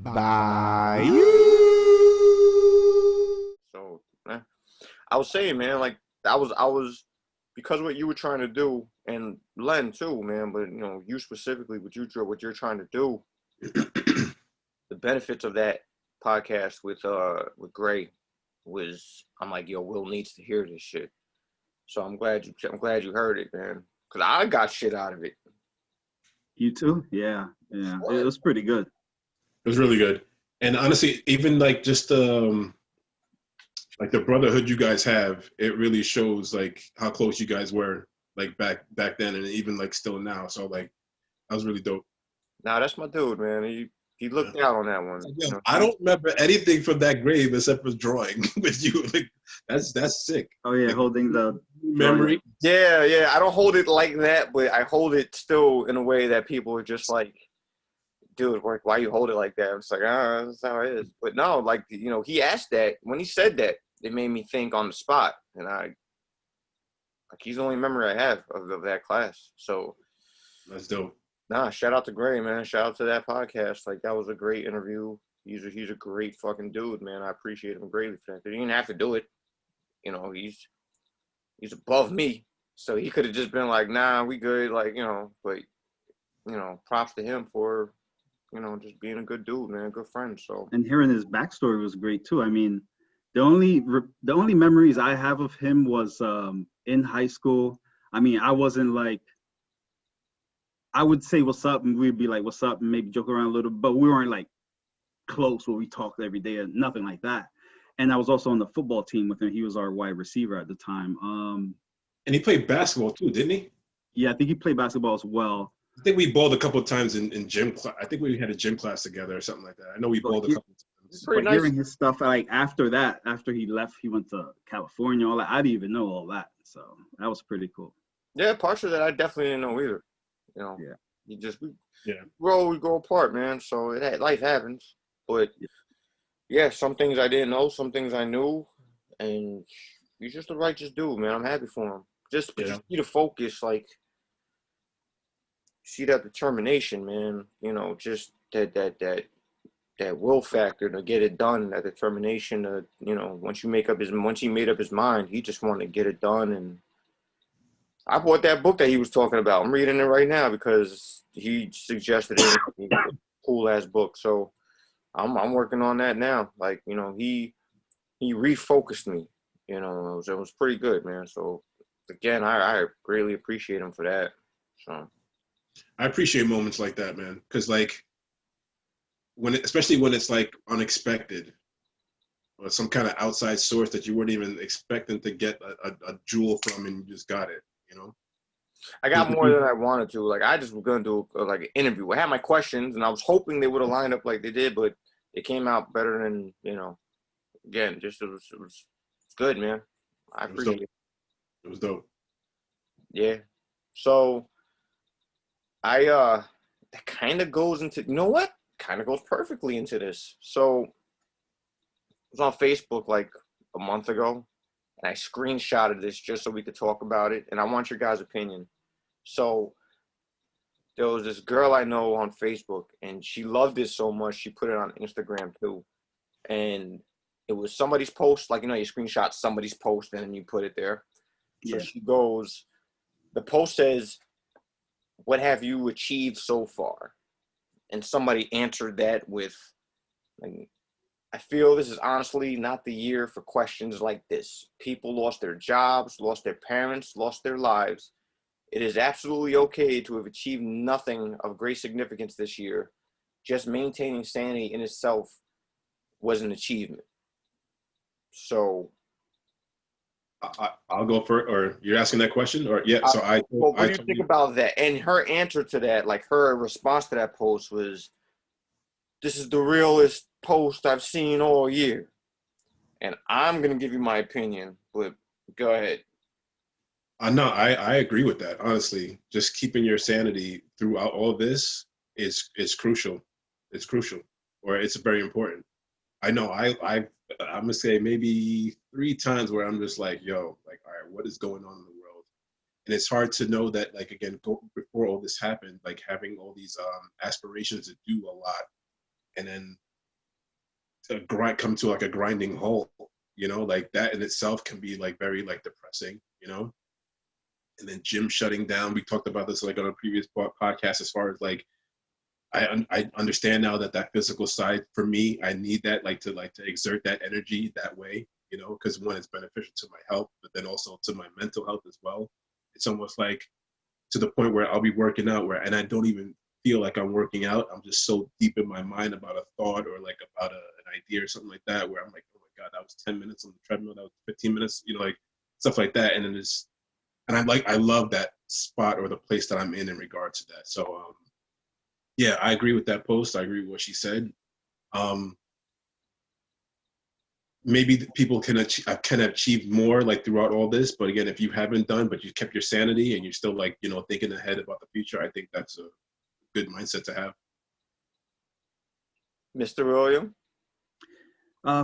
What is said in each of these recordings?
Bye. So, I was saying, man, like I was because what you were trying to do, and Len too, man. But you specifically, what you're trying to do, the benefits of that podcast with Gray was, I'm like, yo, Will needs to hear this shit. So I'm glad you heard it, man, because I got shit out of it. You too? Yeah. It was pretty good. It was really good. And honestly, even like just like the brotherhood you guys have, it really shows like how close you guys were like back then, and even like still now. So like that was really dope. Nah, that's my dude, man. He looked out on that one. Yeah, I don't remember anything from that grave except for drawing with you. Like that's sick. Oh yeah, like, holding the memory. Yeah. I don't hold it like that, but I hold it still in a way that people are just like, dude, why you hold it like that? I'm just like, that's how it is. But no, like, he asked that. When he said that, it made me think on the spot. And he's the only memory I have of that class. So That's dope. Nah, shout out to Gray, man. Shout out to that podcast. Like, that was a great interview. He's a great fucking dude, man. I appreciate him greatly for that. He didn't have to do it. He's above me. So he could have just been like, nah, we good. Like, but, props to him for, just being a good dude, man, a good friend. So. And hearing his backstory was great too. I mean, the only memories I have of him was in high school. I mean, I wasn't like, I would say what's up, and we'd be like, what's up, and maybe joke around a little, but we weren't like close where we talked every day or nothing like that. And I was also on the football team with him. He was our wide receiver at the time. And he played basketball too, didn't he? Yeah, I think he played basketball as well. I think we bowled a couple of times in gym class. I think we had a gym class together or something like that. I know we bowled a couple of times. But hearing his stuff, like after he left, he went to California, all that. I didn't even know all that. So that was pretty cool. Yeah, parts of that I definitely didn't know either. Yeah. We grow apart, man. So life happens. But yeah, some things I didn't know, some things I knew, and he's just a righteous dude, man. I'm happy for him. Just see the focus, like see that determination, man. Just that will factor to get it done. That determination to, once he made up his mind, he just wanted to get it done. And I bought that book that he was talking about. I'm reading it right now because he suggested it. It's a cool ass book. So I'm working on that now. Like, he refocused me. It was pretty good, man. So again, I greatly appreciate him for that. So I appreciate moments like that, man. Because like especially when it's like unexpected or some kind of outside source that you weren't even expecting to get a jewel from, and you just got it. I got more than I wanted to. Like, I just was gonna do like an interview. I had my questions, and I was hoping they would have lined up like they did, but it came out better than Again, just it was good, man. I appreciate it. It was dope. Yeah. So that kind of goes into kind of goes perfectly into this. So I was on Facebook like a month ago, and I screenshotted this just so we could talk about it, and I want your guys' opinion. So there was this girl I know on Facebook, and she loved it so much she put it on Instagram too. And it was somebody's post, like, you screenshot somebody's post and then you put it there. So she goes, the post says, "What have you achieved so far?" And somebody answered that with, like, "I feel this is honestly not the year for questions like this. People lost their jobs, lost their parents, lost their lives. It is absolutely okay to have achieved nothing of great significance this year. Just maintaining sanity in itself was an achievement." So I'll go for it. Or you're asking that question? Or yeah. So what do you think about that? And her answer to that, like her response to that post was, "This is the realest post I've seen all year." And I'm gonna give you my opinion, but go ahead. No, I agree with that. Honestly, just keeping your sanity throughout all of this is crucial. It's crucial, or it's very important. I know I'm gonna say maybe 3 times where I'm just like, yo, like, all right, what is going on in the world? And it's hard to know that, like, again, before all this happened, like having all these aspirations to do a lot, and then come to like a grinding halt, you know, like that in itself can be like very like depressing, you know. And then gym shutting down. We talked about this like on a previous podcast as far as like I understand now that physical side for me, I need that like to exert that energy that way, you know, because one, it's beneficial to my health, but then also to my mental health as well. It's almost like to the point where I'll be working out and I don't even feel like I'm working out. I'm just so deep in my mind about a thought or like about an idea or something like that, where I'm like, oh my God, that was 10 minutes on the treadmill, that was 15 minutes, you know, like stuff like that. And then I love that spot or the place that I'm in regard to that. So, yeah, I agree with that post. I agree with what she said. Maybe people can achieve more like throughout all this. But again, if you haven't done, but you kept your sanity and you're still like, you know, thinking ahead about the future, I think that's a good mindset to have. Mr. William?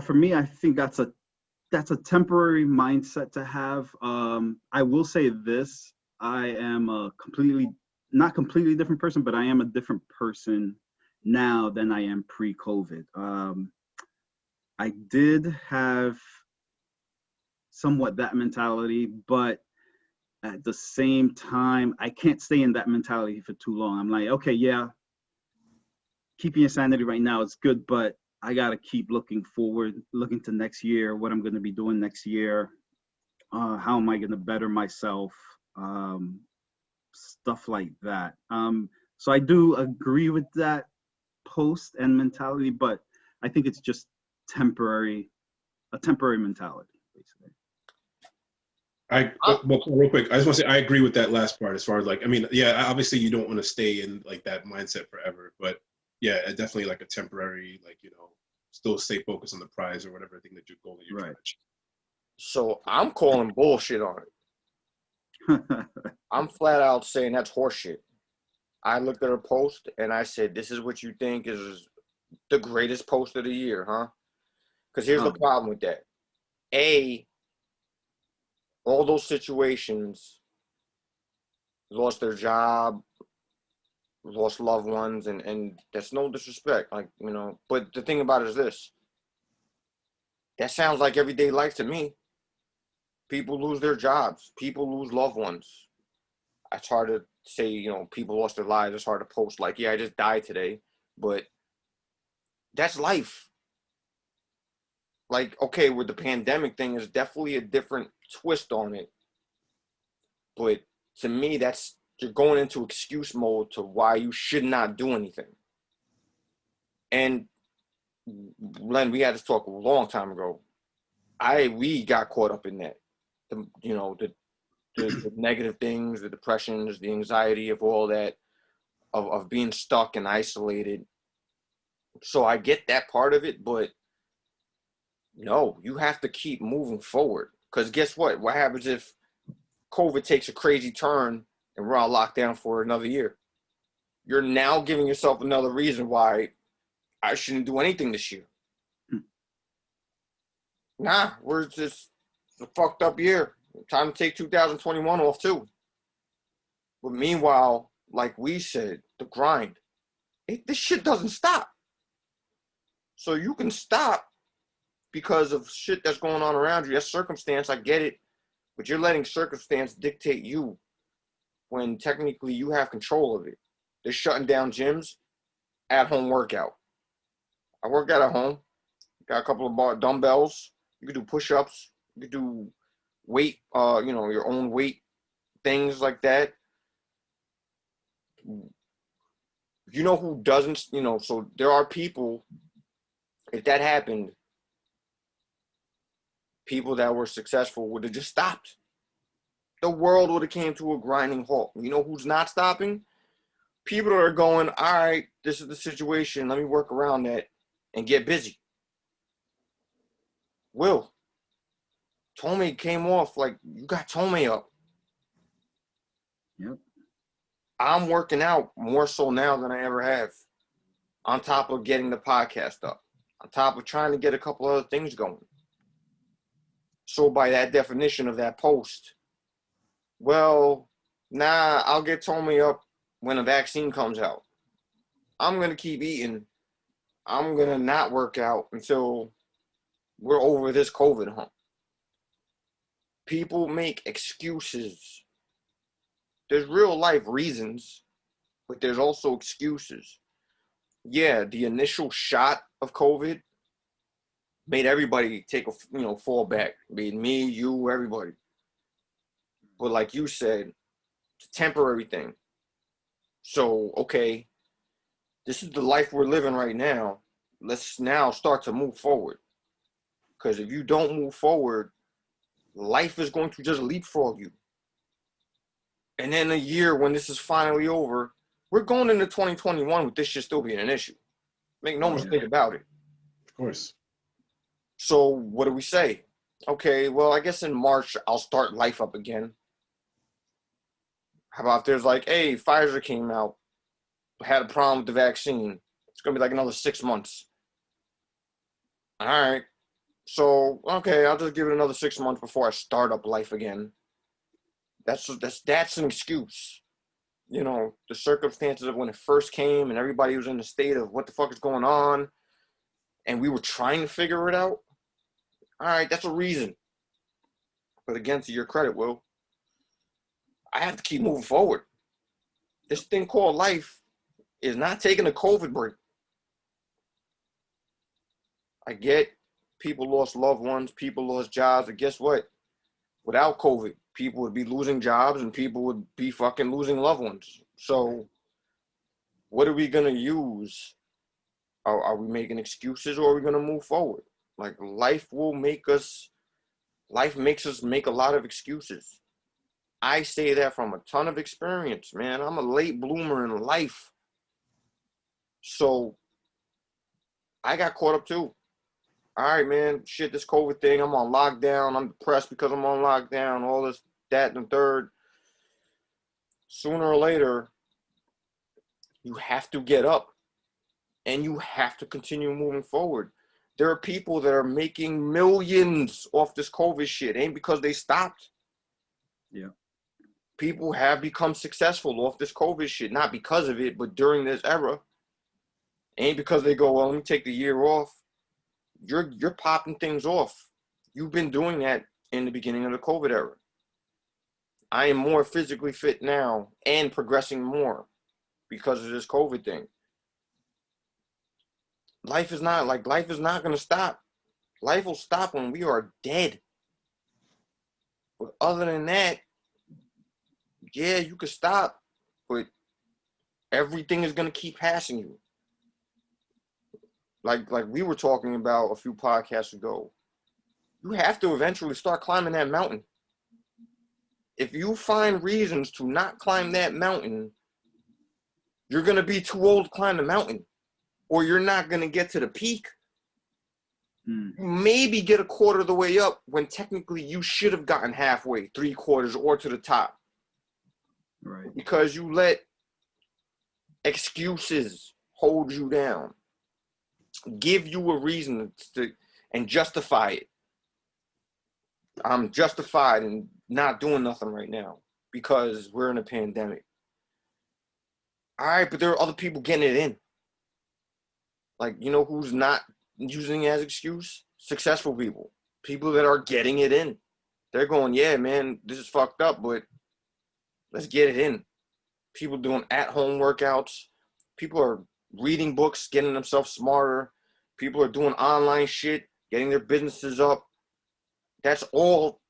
For me, I think that's a temporary mindset to have. I will say this: I am not completely different person, but I am a different person now than I am pre-COVID. I did have somewhat that mentality, but at the same time, I can't stay in that mentality for too long. I'm like, okay, yeah, keeping your sanity right now is good, but I got to keep looking forward, looking to next year, what I'm going to be doing next year. How am I going to better myself? Stuff like that. So I do agree with that post and mentality, but I think it's just a temporary mentality, basically. Well, real quick, I just want to say I agree with that last part as far as like, I mean, yeah, obviously you don't want to stay in like that mindset forever, but yeah, definitely like a temporary, like, you know, still stay focused on the prize or whatever thing that you're going to your Right. So I'm calling bullshit on it. I'm flat out saying that's horseshit. I looked at her post and I said, this is what you think is the greatest post of the year, huh? Because here's the problem with that. All those situations, lost their job, lost loved ones, and that's no disrespect, like, you know, but the thing about it is this. That sounds like everyday life to me. People lose their jobs. People lose loved ones. It's hard to say, you know, people lost their lives. It's hard to post like, yeah, I just died today. But that's life. Like, okay, with the pandemic thing, is definitely a different twist on it. But to me, you're going into excuse mode to why you should not do anything. And Len, we had this talk a long time ago. We got caught up in that. The negative things, the depressions, the anxiety of all that, of being stuck and isolated. So I get that part of it, but no, you have to keep moving forward. Because guess what? What happens if COVID takes a crazy turn and we're on lockdown for another year? You're now giving yourself another reason why I shouldn't do anything this year. Nah, we're just a fucked up year. Time to take 2021 off too. But meanwhile, like we said, the grind, this shit doesn't stop. So you can stop because of shit that's going on around you. That's circumstance, I get it. But you're letting circumstance dictate you when technically you have control of it. They're shutting down gyms, at-home workout. I work out at home. Got a couple of dumbbells. You can do push-ups. You can do weight, your own weight, things like that. You know who doesn't, so there are people, if that happened, people that were successful would have just stopped. The world would have came to a grinding halt. You know who's not stopping? People that are going, all right, this is the situation. Let me work around that and get busy. Will, Tomei came off like you got Tomei up. Yep. I'm working out more so now than I ever have. On top of getting the podcast up. On top of trying to get a couple other things going. So by that definition of that post, well, I'll get Tomei up when a vaccine comes out. I'm going to keep eating. I'm going to not work out until we're over this COVID hump. People make excuses. There's real life reasons, but there's also excuses. Yeah, the initial shot of COVID made everybody take a fall back. Made me, you, everybody. But like you said, it's a temporary thing. So, okay, this is the life we're living right now. Let's now start to move forward. Because if you don't move forward, life is going to just leapfrog you. And then a year when this is finally over, we're going into 2021 with this shit still being an issue. Make no mistake about it. Of course. So what do we say? Okay, well, I guess in March, I'll start life up again. How about there's like, hey, Pfizer came out, had a problem with the vaccine. It's going to be like another 6 months. All right. So, okay, I'll just give it another 6 months before I start up life again. That's an excuse. You know, the circumstances of when it first came and everybody was in a state of what the fuck is going on and we were trying to figure it out. All right, that's a reason. But again, to your credit, Will, I have to keep moving forward. This thing called life is not taking a COVID break. I get people lost loved ones, people lost jobs, but guess what? Without COVID, people would be losing jobs and people would be fucking losing loved ones. So what are we going to use? Are we making excuses or are we going to move forward? Like life makes us make a lot of excuses. I say that from a ton of experience, man. I'm a late bloomer in life. So I got caught up too. All right, man, shit, this COVID thing, I'm on lockdown. I'm depressed because I'm on lockdown, all this, that, and the third. Sooner or later, you have to get up and you have to continue moving forward. There are people that are making millions off this COVID shit. Ain't because they stopped. Yeah. People have become successful off this COVID shit, not because of it, but during this era. Ain't because they go, well, let me take the year off. You're popping things off. You've been doing that in the beginning of the COVID era. I am more physically fit now and progressing more because of this COVID thing. Life is not going to stop. Life will stop when we are dead. But other than that, yeah, you could stop, but everything is going to keep passing you. Like we were talking about a few podcasts ago, you have to eventually start climbing that mountain. If you find reasons to not climb that mountain, you're going to be too old to climb the mountain, or you're not going to get to the peak. You maybe get a quarter of the way up when technically you should have gotten halfway, 3/4, or to the top. Right. Because you let excuses hold you down. Give you a reason to and justify it. I'm justified in not doing nothing right now because we're in a pandemic. All right, but there are other people getting it in. Like, you know who's not using it as excuse? Successful people. People that are getting it in. They're going, yeah, man, this is fucked up, but let's get it in. People doing at-home workouts. People are reading books, getting themselves smarter. People are doing online shit, getting their businesses up. That's all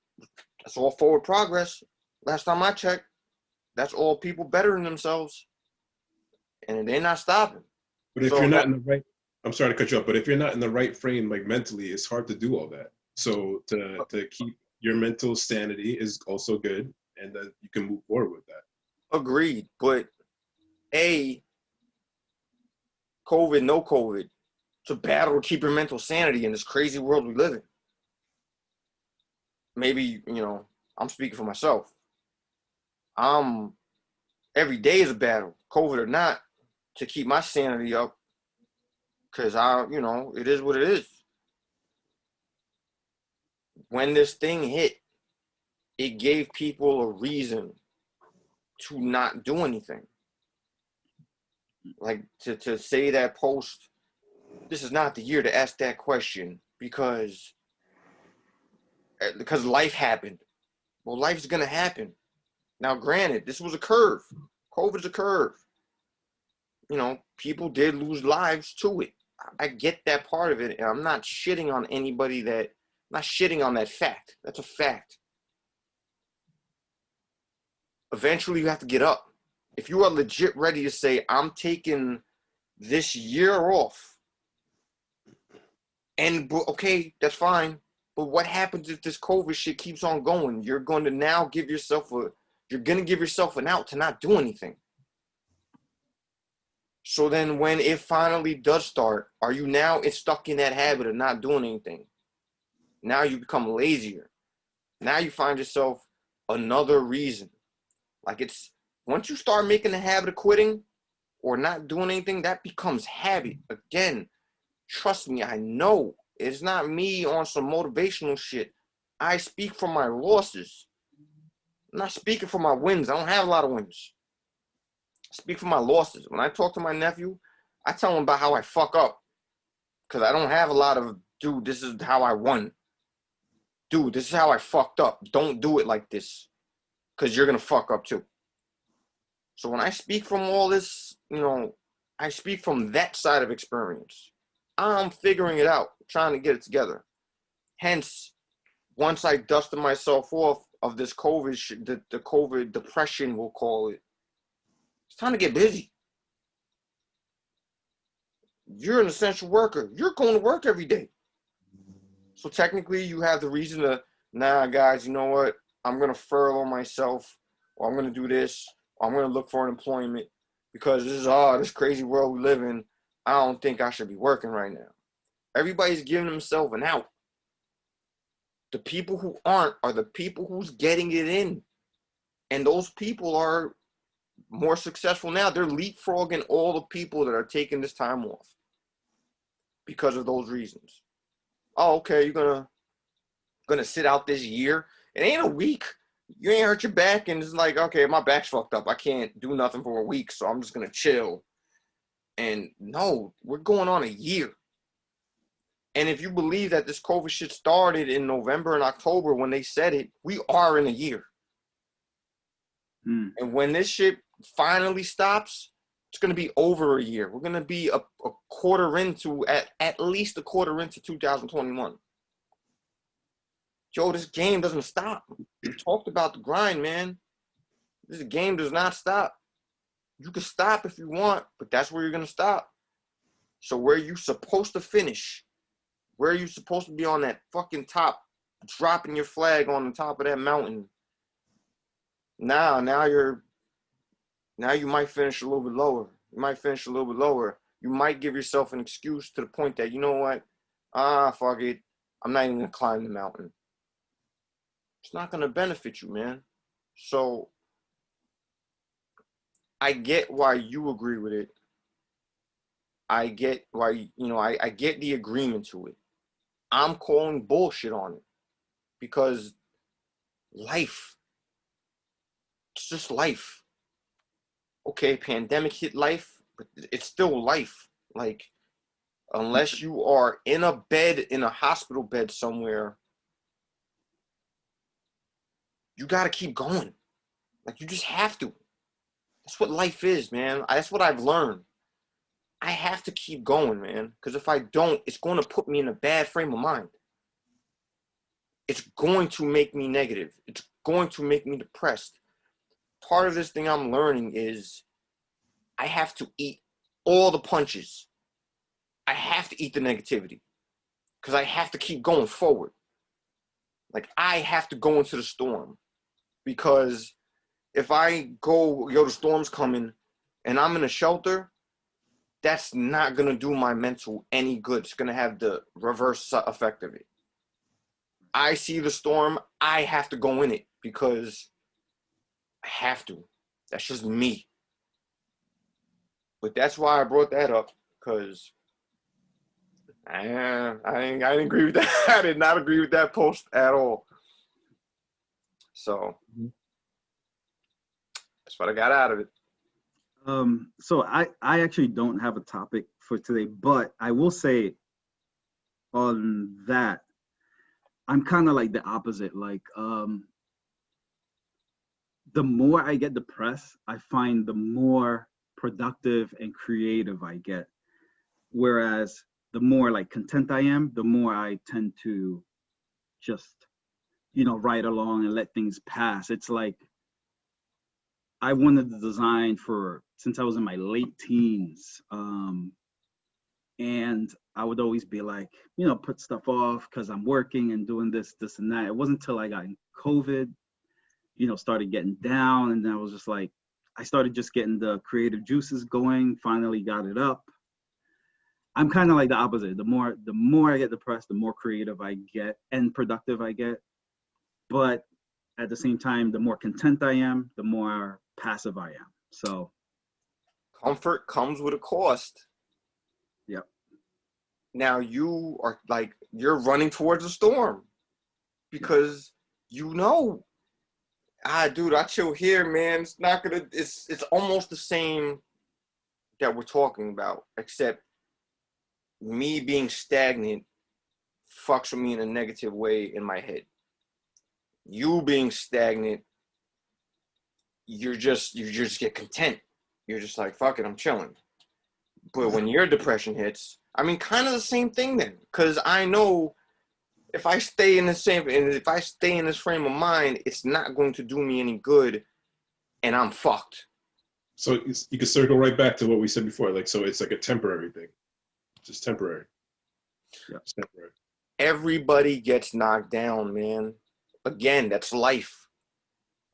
forward progress. Last time I checked, that's all people bettering themselves. And they're not stopping. But if you're not in the right, I'm sorry to cut you off, but if you're not in the right frame, like mentally, it's hard to do all that. So to keep your mental sanity is also good, and then you can move forward with that. Agreed. But COVID, no COVID, it's a battle to keep your mental sanity in this crazy world we live in. Maybe, I'm speaking for myself. Every day is a battle, COVID or not, to keep my sanity up. Because it is what it is. When this thing hit, it gave people a reason to not do anything. Like to say that post this is not the year to ask that question because life happened. Well, life's gonna happen. Now, granted, this was a curve. COVID's a curve. You know, people did lose lives to it. I get that part of it, and I'm not shitting on anybody not shitting on that fact. That's a fact. Eventually, you have to get up. If you are legit ready to say, I'm taking this year off, and okay, that's fine. But what happens if this COVID shit keeps on going? You're going to now give yourself an out to not do anything. So then when it finally does start, are you now stuck in that habit of not doing anything? Now you become lazier. Now you find yourself another reason. Like once you start making the habit of quitting or not doing anything, that becomes habit. Again, trust me, I know. It's not me on some motivational shit. I speak from my losses. I'm not speaking for my wins. I don't have a lot of wins. I speak for my losses. When I talk to my nephew, I tell him about how I fuck up. Because I don't have a lot of, dude, this is how I won. Dude, this is how I fucked up. Don't do it like this. Because you're going to fuck up too. So when I speak from all this, I speak from that side of experience. I'm figuring it out, trying to get it together. Hence, once I dusted myself off of this COVID, the COVID depression, we'll call it, it's time to get busy. You're an essential worker. You're going to work every day. So technically, you have the reason to, nah, guys, you know what? I'm going to furlough myself, or I'm going to do this, or I'm going to look for an employment because this crazy world we live in. I don't think I should be working right now. Everybody's giving themselves an out. The people who aren't are the people who's getting it in. And those people are more successful now. They're leapfrogging all the people that are taking this time off because of those reasons. Oh, okay, you're gonna sit out this year. It ain't a week. You ain't hurt your back, and it's like, okay, my back's fucked up. I can't do nothing for a week, so I'm just gonna chill. And no, we're going on a year. And if you believe that this COVID shit started in November and October when they said it, we are in a year. And when this shit finally stops, it's going to be over a year. We're going to be a quarter into, at least a quarter into 2021. Joe, this game doesn't stop. We talked about the grind, man. This game does not stop. You can stop if you want, but that's where you're going to stop. So where you supposed to finish, where you supposed to be on that fucking top, dropping your flag on the top of that mountain. Now you might finish a little bit lower. You might give yourself an excuse to the point that, you know what? Fuck it. I'm not even going to climb the mountain. It's not going to benefit you, man. So I get why you agree with it. I get why, I get the agreement to it. I'm calling bullshit on it because life, it's just life. Okay, pandemic hit life, but it's still life. Like, unless you are in a hospital bed somewhere, you got to keep going. Like, you just have to. That's what life is, man. That's what I've learned. I have to keep going, man. Because if I don't, it's going to put me in a bad frame of mind. It's going to make me negative. It's going to make me depressed. Part of this thing I'm learning is I have to eat all the punches. I have to eat the negativity. Because I have to keep going forward. Like, I have to go into the storm. Because if I go, the storm's coming, and I'm in a shelter, that's not going to do my mental any good. It's going to have the reverse effect of it. I see the storm, I have to go in it because I have to. That's just me. But that's why I brought that up, because I didn't agree with that. I did not agree with that post at all. So that's what I got out of it. So I actually don't have a topic for today, but I will say on that, I'm kind of like the opposite. Like, the more I get depressed, I find the more productive and creative I get. Whereas the more like content I am, the more I tend to just, ride along and let things pass. It's like I wanted to design for since I was in my late teens. And I would always be like, put stuff off because I'm working and doing this, and that. It wasn't until I got in COVID, started getting down. And then I was just like, I started just getting the creative juices going, finally got it up. I'm kind of like the opposite. The more I get depressed, the more creative I get and productive I get. But at the same time, the more content I am, the more passive I am. So comfort comes with a cost. Yep. Now you're running towards a storm because dude, I chill here, man. It's almost the same that we're talking about, except me being stagnant fucks with me in a negative way in my head. You being stagnant, you just get content. You're just like, fuck it, I'm chilling. But when your depression hits, I mean, kind of the same thing then, because I know if I stay in this frame of mind, it's not going to do me any good, and I'm fucked. So you can circle right back to what we said before. Like, so it's like a temporary thing, just temporary. Yeah, it's temporary. Everybody gets knocked down, man. Again, that's life.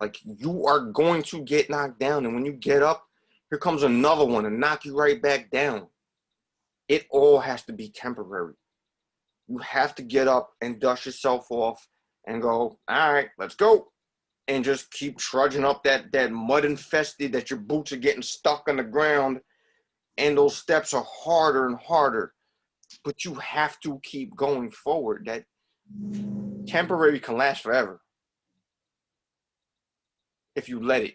Like, you are going to get knocked down, and when you get up, here comes another one and knock you right back down. It all has to be temporary. You have to get up and dust yourself off and go, all right, let's go. And just keep trudging up that mud infested, that your boots are getting stuck on the ground, and those steps are harder and harder. But you have to keep going forward. That temporary can last forever if you let it.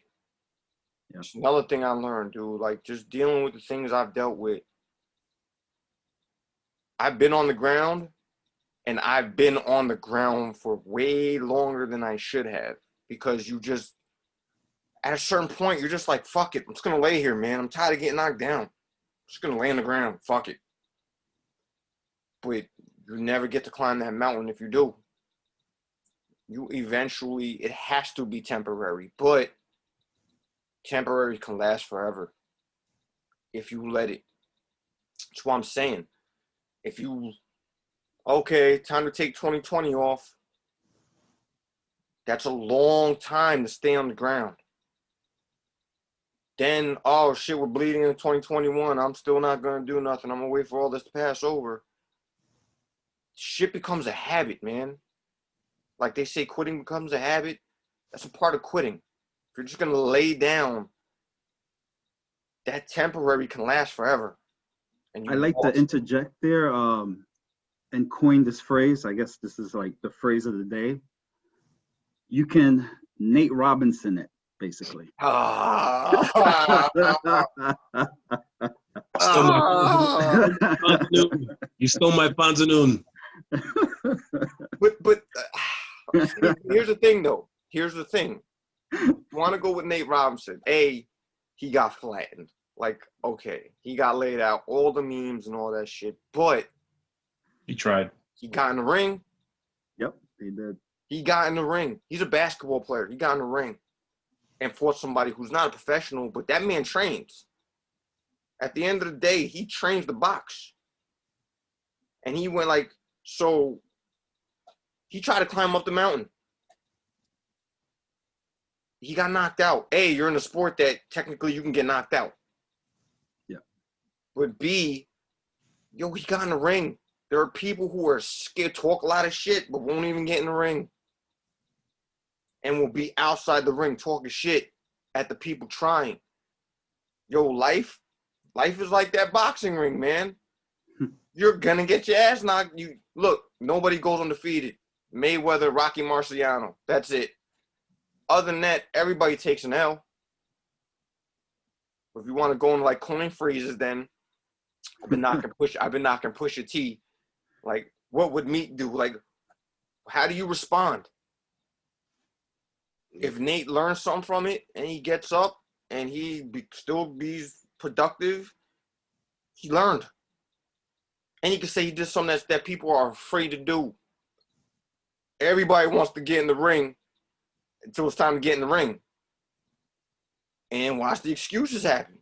Yeah. It's another thing I learned, dude. Like, just dealing with the things I've dealt with. I've been on the ground, and I've been on the ground for way longer than I should have, because you just, at a certain point, you're just like, fuck it. I'm just going to lay here, man. I'm tired of getting knocked down. I'm just going to lay on the ground. Fuck it. But you never get to climb that mountain if you do. You eventually, it has to be temporary, but temporary can last forever if you let it. That's what I'm saying. If you, okay, time to take 2020 off. That's a long time to stay on the ground. Then, oh shit, we're bleeding in 2021. I'm still not going to do nothing. I'm going to wait for all this to pass over. Shit becomes a habit, man. Like they say, quitting becomes a habit. That's a part of quitting. If you're just going to lay down, that temporary can last forever. And I like to interject there and coin this phrase. I guess this is like the phrase of the day. You can Nate Robinson it, basically. You stole my Panzanoon. But here's the thing, though. Here's the thing. You want to go with Nate Robinson. A, he got flattened. Like, okay, he got laid out, all the memes and all that shit. But he tried. He got in the ring. Yep, he did. He got in the ring. He's a basketball player. He got in the ring and fought somebody who's not a professional, but that man trains. At the end of the day, he trains the box. And he went so he tried to climb up the mountain. He got knocked out. A, you're in a sport that technically you can get knocked out. Yeah. But B, he got in the ring. There are people who are scared, talk a lot of shit, but won't even get in the ring. And will be outside the ring talking shit at the people trying. Life is like that boxing ring, man. You're gonna get your ass knocked. Look, nobody goes undefeated. Mayweather, Rocky Marciano. That's it. Other than that, everybody takes an L. If you want to go into like coin phrases, then I've been knocking Pusha T. Like, what would Meek do? Like, how do you respond? If Nate learns something from it and he gets up and still be productive, he learned. And he can say he did something that people are afraid to do. Everybody wants to get in the ring until it's time to get in the ring. And watch the excuses happen.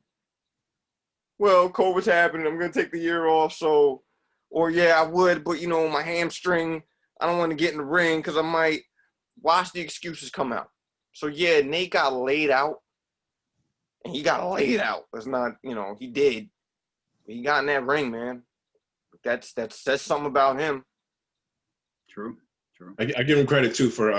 Well, COVID's happening. I'm going to take the year off. So, or yeah, I would, but my hamstring, I don't want to get in the ring because I might. Watch the excuses come out. So yeah, Nate got laid out. And he got laid out. It's not, he did. He got in that ring, man. That says something about him. True. I give him credit too for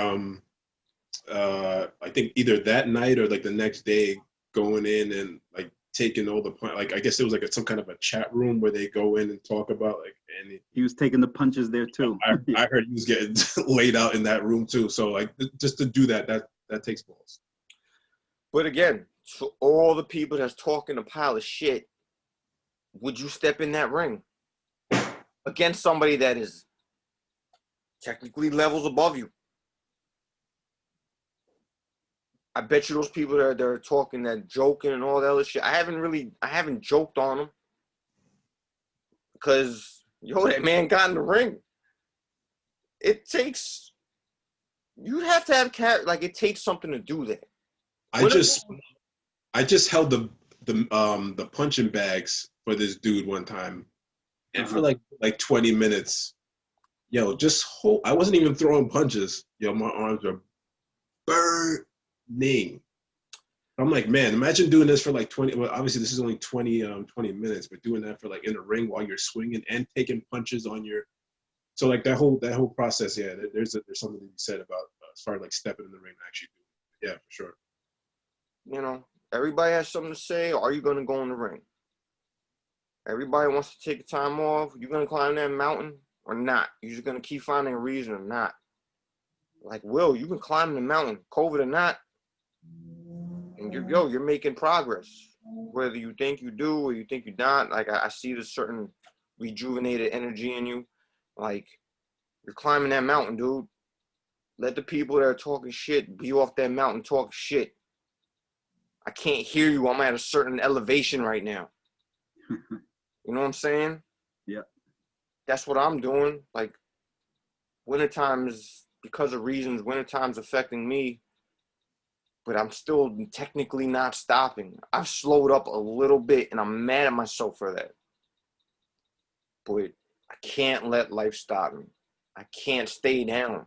I think either that night or like the next day going in and like taking all the like I guess it was like some kind of a chat room where they go in and talk about like, and he was taking the punches there too. I heard he was getting laid out in that room too. So like just to do that takes balls. But again, to all the people that's talking a pile of shit, would you step in that ring against somebody that is technically levels above you? I bet you those people that are talking, that joking and all that other shit, I haven't joked on them because, that man got in the ring. You have to have it takes something to do that. I just held the punching bags for this dude one time, and for like 20 minutes, just hold. I wasn't even throwing punches. My arms are burning. I'm like, man, imagine doing this for like 20. Well, obviously this is only 20 minutes, but doing that for like in the ring while you're swinging and taking punches on your. So like that whole process, yeah. There's something to be said about as far as like stepping in the ring and actually doing it. Yeah, for sure. Everybody has something to say. Are you going to go in the ring? Everybody wants to take time off. You going to climb that mountain or not? You're just going to keep finding a reason or not. Like, Will, you can climb the mountain, COVID or not. And you're making progress. Whether you think you do or you think you're not. Like, I see this certain rejuvenated energy in you. Like, you're climbing that mountain, dude. Let the people that are talking shit be off that mountain talking shit. I can't hear you. I'm at a certain elevation right now. You know what I'm saying? Yeah. That's what I'm doing. Like, wintertime is, because of reasons, wintertime's affecting me, but I'm still technically not stopping. I've slowed up a little bit, and I'm mad at myself for that. But I can't let life stop me. I can't stay down.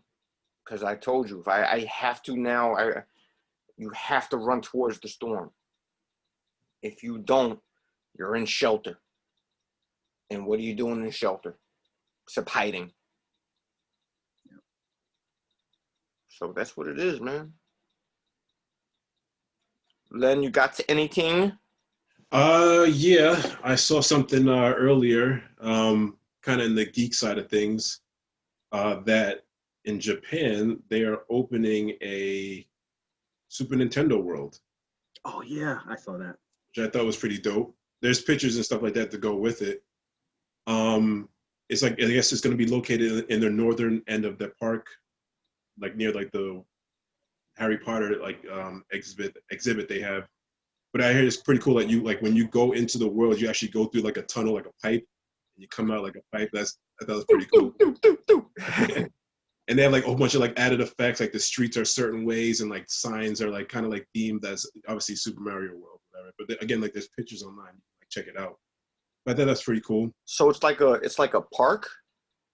Because I told you, if I have to now, you have to run towards the storm. If you don't, you're in shelter. And what are you doing in shelter? Except hiding. Yeah. So that's what it is, man. Len, you got to anything? Yeah, I saw something earlier, kind of in the geek side of things, that in Japan, they are opening a Super Nintendo World. Oh, yeah, I saw that. Which I thought was pretty dope. There's pictures and stuff like that to go with it. It's like, I guess it's going to be located in the northern end of the park, like near like the Harry Potter exhibit they have. But I hear it's pretty cool that when you go into the world, you actually go through like a tunnel, like a pipe, and you come out like a pipe. I thought was pretty cool. And they have like a whole bunch of like added effects, like the streets are certain ways and like signs are like kind of like themed as obviously Super Mario World, whatever. But again, like there's pictures online, like check it out. But I thought that's pretty cool. So it's like a park?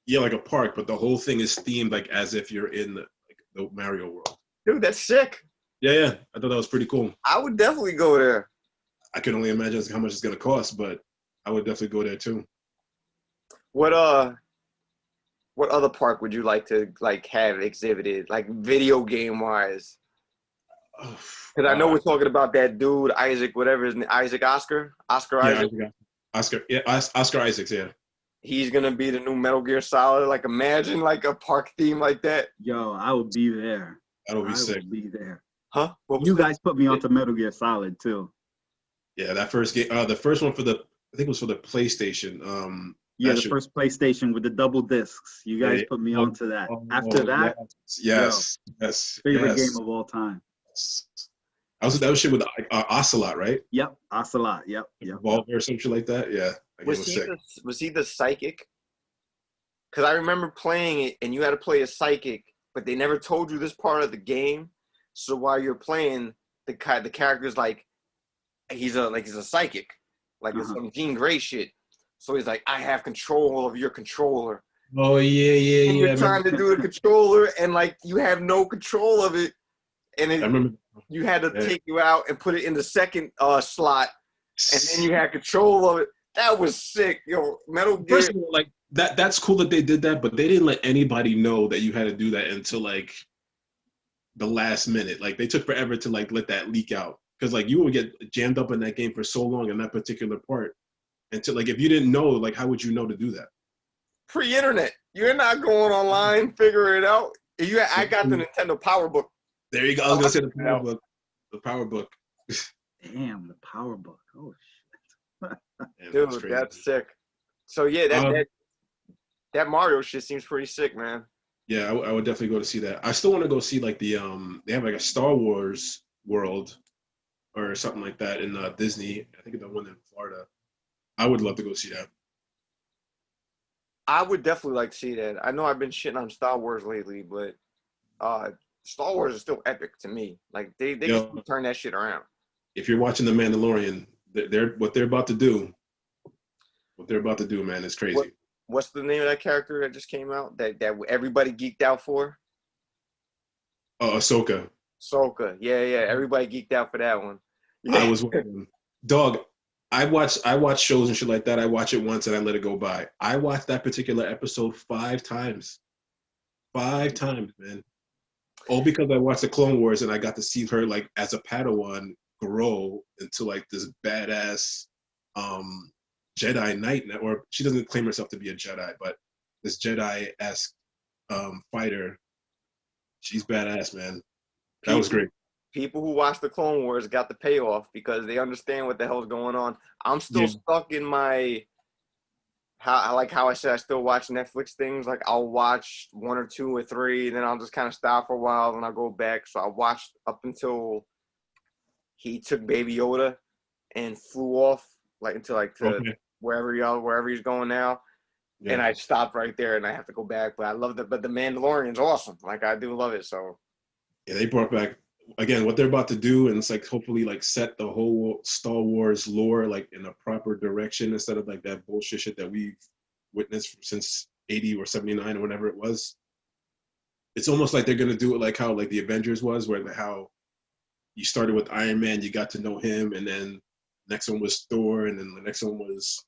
Yeah, like a park, but the whole thing is themed like as if you're in the Mario World. Dude, that's sick. Yeah. I thought that was pretty cool. I would definitely go there. I can only imagine how much it's gonna cost, but I would definitely go there too. What other park would you like to have exhibited, like video game wise? Because I know we're talking about that dude Isaac, whatever his name, Oscar Isaac. Oscar Isaacs, yeah. He's gonna be the new Metal Gear Solid. Like, imagine like a park theme like that. Yo, I would be there. That'll be sick. I would be there. Huh? You guys put me onto Metal Gear Solid too. Yeah, that first game, the first one for the, I think it was for the PlayStation. Yeah, That the shit, first PlayStation with the double discs. You guys yeah, put me oh, onto that. After oh, that, yes, yo, yes, yes, favorite game yes. of all time. That was shit with Ocelot, right? Yep, Ocelot. Yep, Like yep, yep. Revolver or some shit like that. Yeah, that game Was was he sick. the psychic? Because I remember playing it, and you had to play a psychic, but they never told you this part of the game. So while you're playing, the character's like he's a psychic, like it's Uh-huh. some Jean Grey shit. So he's like, I have control of your controller, Oh yeah, yeah, and yeah. you're trying to do the controller, and like you have no control of it, and I remember. you had to Yeah. take you out and put it in the second slot, and then you had control of it. That was sick, yo. Metal Gear. First of all, like that's cool that they did that, but they didn't let anybody know that you had to do that until like the last minute. Like they took forever to like let that leak out because like you would get jammed up in that game for so long in that particular part until like if you didn't know, like how would you know to do that? Pre-internet, you're not going online, figure it out. I got the Nintendo Power Book. There you go. I was gonna say the Power Book. The Power Book. Damn, the Power Book. Oh shit. Man, Dude, that's sick. So yeah, that Mario shit seems pretty sick, man. Yeah, I would definitely go to see that. I still want to go see like the they have like a Star Wars world or something like that in Disney. I think the one in Florida. I would love to go see that. I would definitely like to see that. I know I've been shitting on Star Wars lately, but Star Wars is still epic to me. Like they can turn that shit around. If you're watching The Mandalorian, what they're about to do. What they're about to do, man, is crazy. What's the name of that character that just came out that everybody geeked out for? Oh, Ahsoka. Ahsoka. Yeah. Everybody geeked out for that one. Yeah. I was wondering. Dog, I watch shows and shit like that. I watch it once and I let it go by. I watched that particular episode 5 times. 5 times, man. All because I watched the Clone Wars and I got to see her like as a Padawan grow into like this badass Jedi Knight, or she doesn't claim herself to be a Jedi, but this Jedi-esque fighter. She's badass, man. That was great. People who watch the Clone Wars got the payoff because they understand what the hell's going on. I'm still stuck in my how I said I still watch Netflix things. Like I'll watch 1 or 2 or 3, and then I'll just kind of stop for a while, and I'll go back. So I watched up until he took Baby Yoda and flew off, like until like to wherever he's going now. Yeah. And I stopped right there, and I have to go back. But I love it. But the Mandalorian's awesome. Like I do love it. So yeah, they brought back again what they're about to do, and it's like hopefully like set the whole Star Wars lore like in a proper direction instead of like that bullshit shit that we've witnessed since 80 or 79 or whatever it was. It's almost like they're gonna do it like how like the Avengers was, where how you started with Iron Man, you got to know him, and then next one was Thor, and then the next one was.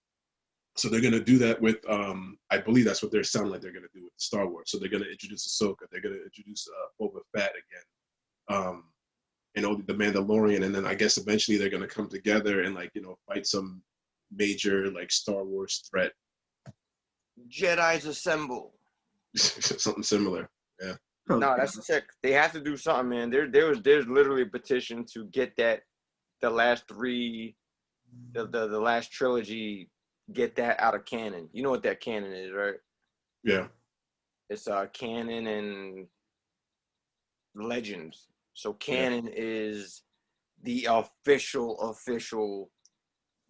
So they're gonna do that with I believe that's what they're sounding like they're gonna do with Star Wars. So they're gonna introduce Ahsoka, they're gonna introduce Boba Fett again, and the Mandalorian, and then I guess eventually they're gonna come together and like fight some major like Star Wars threat. Jedi's assemble. Something similar, yeah. No, that's sick. They have to do something, man. There's literally a petition to get the last 3, the last trilogy. Get that out of canon. You know what that canon is, right? Yeah. It's canon and legends. So canon is the official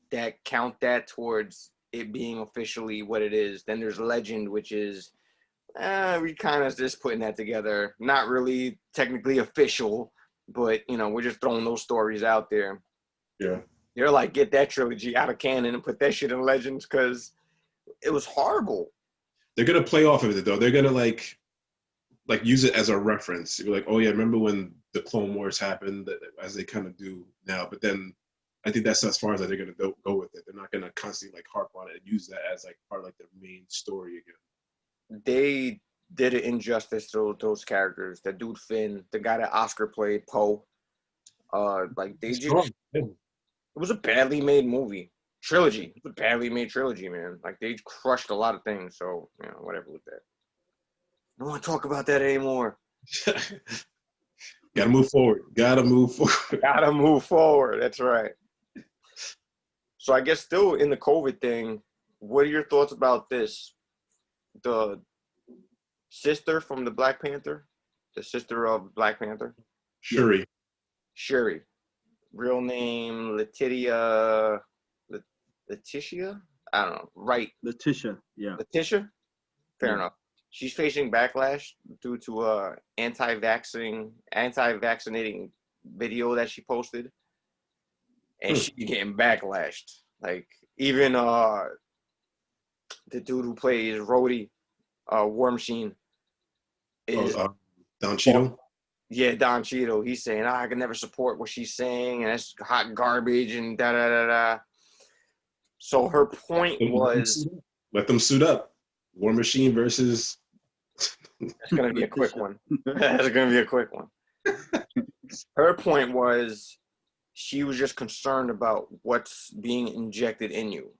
that count that towards it being officially what it is. Then there's legend, which is we kind of just putting that together. Not really technically official, but we're just throwing those stories out there. Yeah. They're like, get that trilogy out of canon and put that shit in Legends because it was horrible. They're gonna play off of it though. They're gonna like use it as a reference. You're like, oh yeah, remember when the Clone Wars happened, as they kind of do now. But then I think that's as far as they're gonna go with it. They're not gonna constantly like harp on it and use that as like part of like their main story again. They did an injustice to those characters. The dude Finn, the guy that Oscar played, Poe. It was a badly made movie. Trilogy. It was a badly made trilogy, man. Like, they crushed a lot of things, so, whatever with that. I don't want to talk about that anymore. Gotta move forward. Gotta move forward. That's right. So I guess still in the COVID thing, what are your thoughts about this? The sister from the Black Panther, the sister of Black Panther, Shuri. Shuri, real name Letitia. I don't know. Right. Letitia. Yeah. Letitia. Fair Yeah. enough. She's facing backlash due to anti-vaccinating video that she posted, and she's getting backlashed. Like even the dude who plays Rhodey, War Machine, is Don Cheadle. Yeah, Don Cheadle. He's saying, I can never support what she's saying, and that's hot garbage, and da da da da. So her point was, let them suit up. War Machine versus. That's gonna be a quick one. That's gonna be a quick one. Her point was, she was just concerned about what's being injected in you.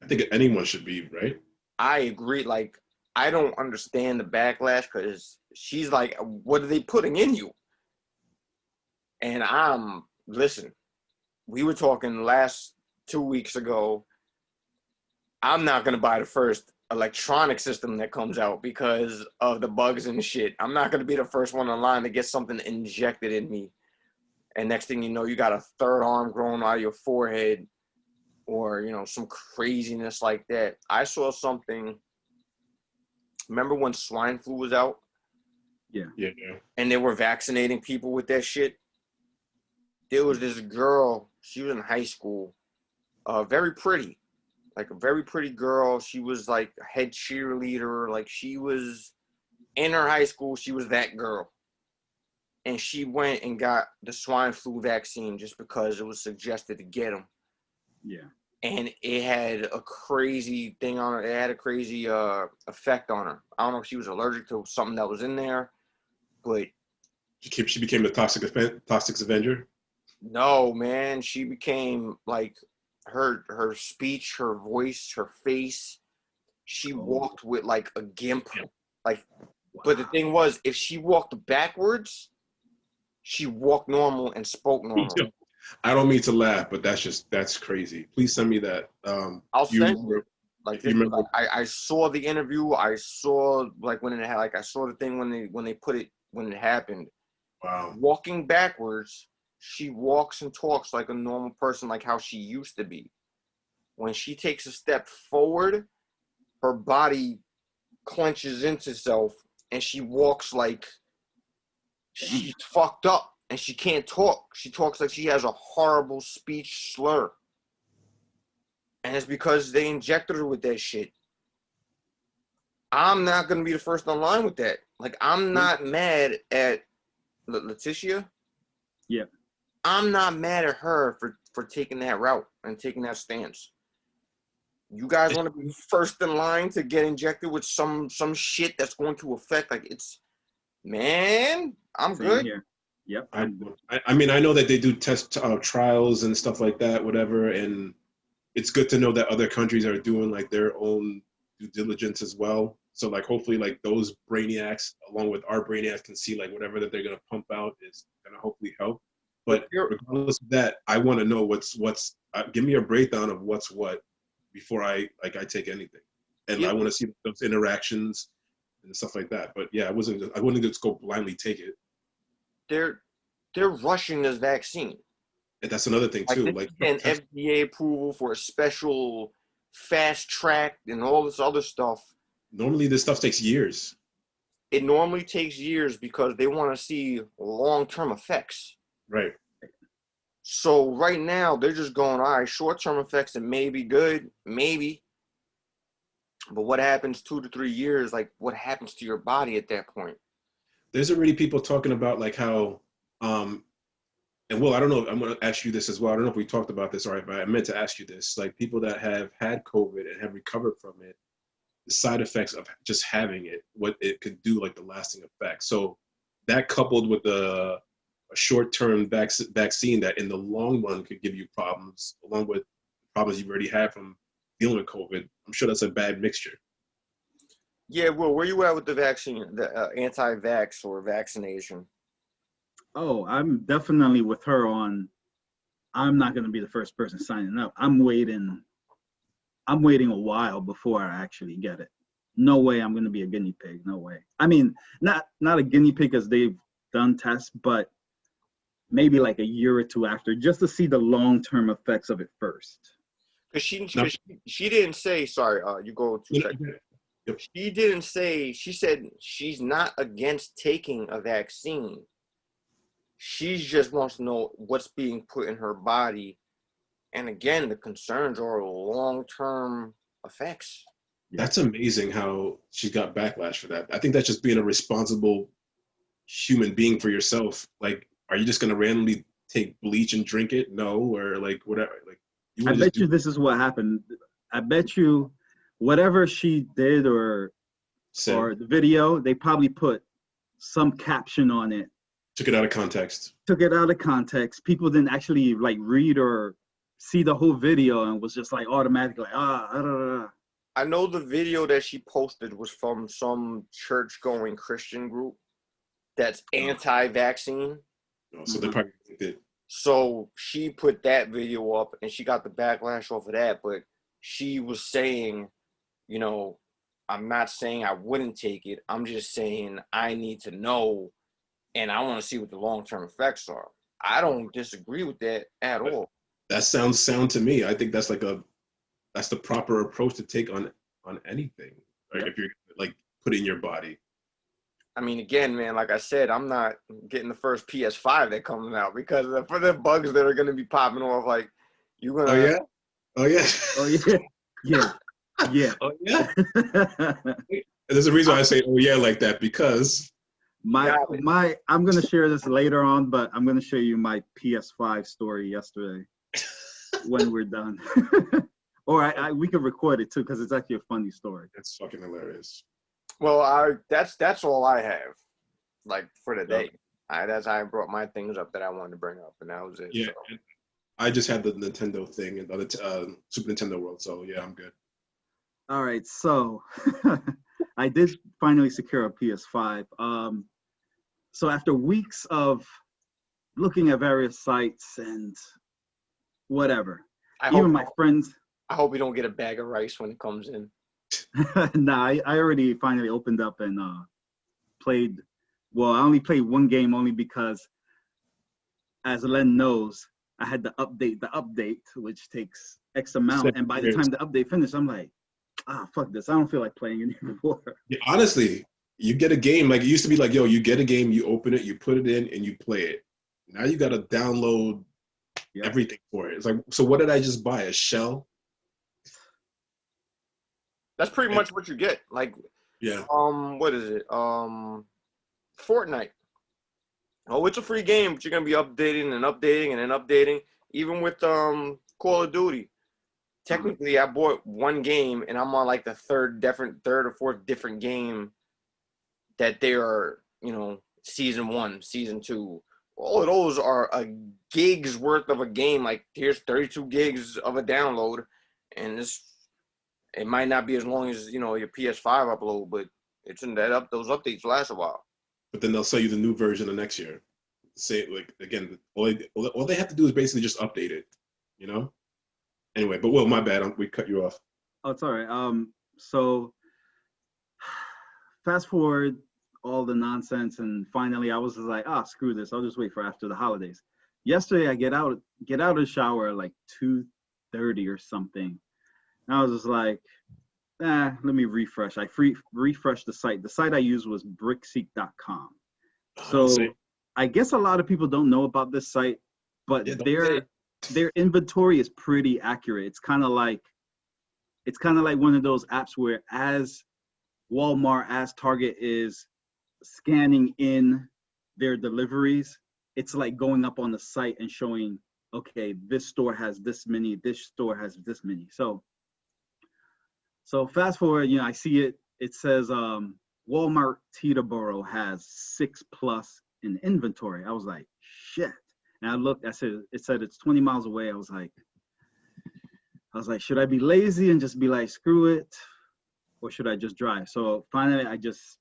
I think anyone should be, right? I agree. Like, I don't understand the backlash because she's like, what are they putting in you? And listen, we were talking last 2 weeks ago. I'm not going to buy the first electronic system that comes out because of the bugs and shit. I'm not going to be the first one in line to get something injected in me. And next thing you know, you got a third arm growing out of your forehead or, some craziness like that. I saw something. Remember when swine flu was out? Yeah. And they were vaccinating people with that shit? There was this girl. She was in high school. Very pretty. Like a very pretty girl. She was like a head cheerleader. Like she was in her high school. She was that girl. And she went and got the swine flu vaccine just because it was suggested to get them. Yeah. And it had a crazy thing on her. It had a crazy effect on her. I don't know if she was allergic to something that was in there, but she became the Toxic Avenger. No, man, she became like her speech, her voice, her face. She walked with like a gimp. Like, wow. But the thing was, if she walked backwards, she walked normal and spoke normal. I don't mean to laugh, but that's crazy. Please send me that. I'll send you. Like, I saw the interview. I saw like when it had I saw the thing when it happened. Wow. Walking backwards, she walks and talks like a normal person, like how she used to be. When she takes a step forward, her body clenches into itself, and she walks like she's fucked up. And she can't talk. She talks like she has a horrible speech slur. And it's because they injected her with that shit. I'm not going to be the first in line with that. Like, I'm not mad at Letitia. Yeah. I'm not mad at her for taking that route and taking that stance. You guys want to be first in line to get injected with some shit that's going to affect, man, I'm good. Here. Yep. I mean, I know that they do test trials and stuff like that, whatever, and it's good to know that other countries are doing like their own due diligence as well. So like hopefully like those brainiacs along with our brainiacs can see like whatever that they're gonna pump out is gonna hopefully help. But regardless of that, I want to know what's give me a breakdown of what's what before I take anything, and I want to see those interactions and stuff like that. But yeah, I wouldn't just go blindly take it. They're rushing this vaccine. And that's another thing too. Like an FDA approval for a special fast track and all this other stuff. Normally this stuff takes years. It normally takes years because they want to see long-term effects. Right. So right now they're just going, all right, short-term effects, it may be good, maybe. But what happens 2 to 3 years? Like what happens to your body at that point? There's already people talking about like how, and Will, I don't know, I'm going to ask you this as well. I don't know if we talked about this, all right, but I meant to ask you this. Like people that have had COVID and have recovered from it, the side effects of just having it, what it could do, like the lasting effect. So that coupled with a short-term vaccine that in the long run could give you problems, along with problems you've already had from dealing with COVID, I'm sure that's a bad mixture. Yeah, well, where you at with the vaccine, the anti-vax or vaccination? Oh, I'm definitely with her on. I'm not gonna be the first person signing up. I'm waiting a while before I actually get it. No way I'm gonna be a guinea pig. No way. I mean, not a guinea pig because they've done tests, but maybe like a year or two after, just to see the long-term effects of it first. Because she didn't say, sorry, you go 2 seconds. Yep. She didn't say, she said she's not against taking a vaccine. She just wants to know what's being put in her body. And again, the concerns are long-term effects. That's amazing how she got backlash for that. I think that's just being a responsible human being for yourself. Like, are you just gonna randomly take bleach and drink it? No, or like whatever. Like, I bet you this is what happened. I bet you whatever she did or the video, they probably put some caption on it. Took it out of context. People didn't actually like read or see the whole video and was just like automatically I know the video that she posted was from some church-going Christian group that's anti-vaccine. So they probably did. So she put that video up and she got the backlash off of that, but she was saying, you know, I'm not saying I wouldn't take it. I'm just saying I need to know and I want to see what the long-term effects are. I don't disagree with that at all. That sounds sound to me. I think that's that's the proper approach to take on anything. Like if you're like put it in your body. I mean, again, man, like I said, I'm not getting the first PS5 that comes out because for the bugs that are going to be popping off, like you're going to. Oh yeah. Yeah. Oh yeah. There's a reason why I say oh yeah like that, because I'm gonna share this later on, but I'm gonna show you my PS5 story yesterday when we're done. Or we could record it too because it's actually a funny story. That's fucking hilarious. Well, that's all I have, like for the day. That's how I brought my things up that I wanted to bring up, and that was it. Yeah, so. I just had the Nintendo thing and the Super Nintendo World, so yeah, I'm good. All right, so I did finally secure a PS5. So after weeks of looking at various sites and whatever, I hope we don't get a bag of rice when it comes in. Nah, I already finally opened up and played. Well, I only played one game only because, as Len knows, I had to update the update, which takes X amount. And by the time the update finished, I'm like, fuck this. I don't feel like playing anymore. Yeah, honestly, you get a game, like it used to be like, yo, you get a game, you open it, you put it in, and you play it. Now you got to download everything for it. It's like, so what did I just buy? A shell? That's pretty much what you get. Like, what is it? Fortnite. Oh, it's a free game, but you're gonna be updating and updating and then updating. Even with Call of Duty. Technically, I bought one game and I'm on like the third or fourth different game that they are, season 1, season 2. All of those are a gig's worth of a game. Like here's 32 gigs of a download, and it might not be as long as your PS5 upload, but it's in that those updates last a while. But then they'll sell you the new version of next year. Say like again, all they have to do is basically just update it, Anyway, but my bad. We cut you off. Oh, it's all right. So fast forward all the nonsense, and finally I was just like, screw this. I'll just wait for after the holidays. Yesterday I get out of the shower at like 2:30 or something. And I was just like, let me refresh. I refreshed the site. The site I used was brickseek.com. So I guess a lot of people don't know about this site, but their inventory is pretty accurate. It's kind of like one of those apps where as Walmart, as Target is scanning in their deliveries, it's like going up on the site and showing, okay, this store has this many, this store has this many. So fast forward, I see it. It says Walmart Teterboro has 6+ in inventory. I was like, shit. And I looked. It said it's 20 miles away. I was like, should I be lazy and just be like, screw it, or should I just drive? So finally, I just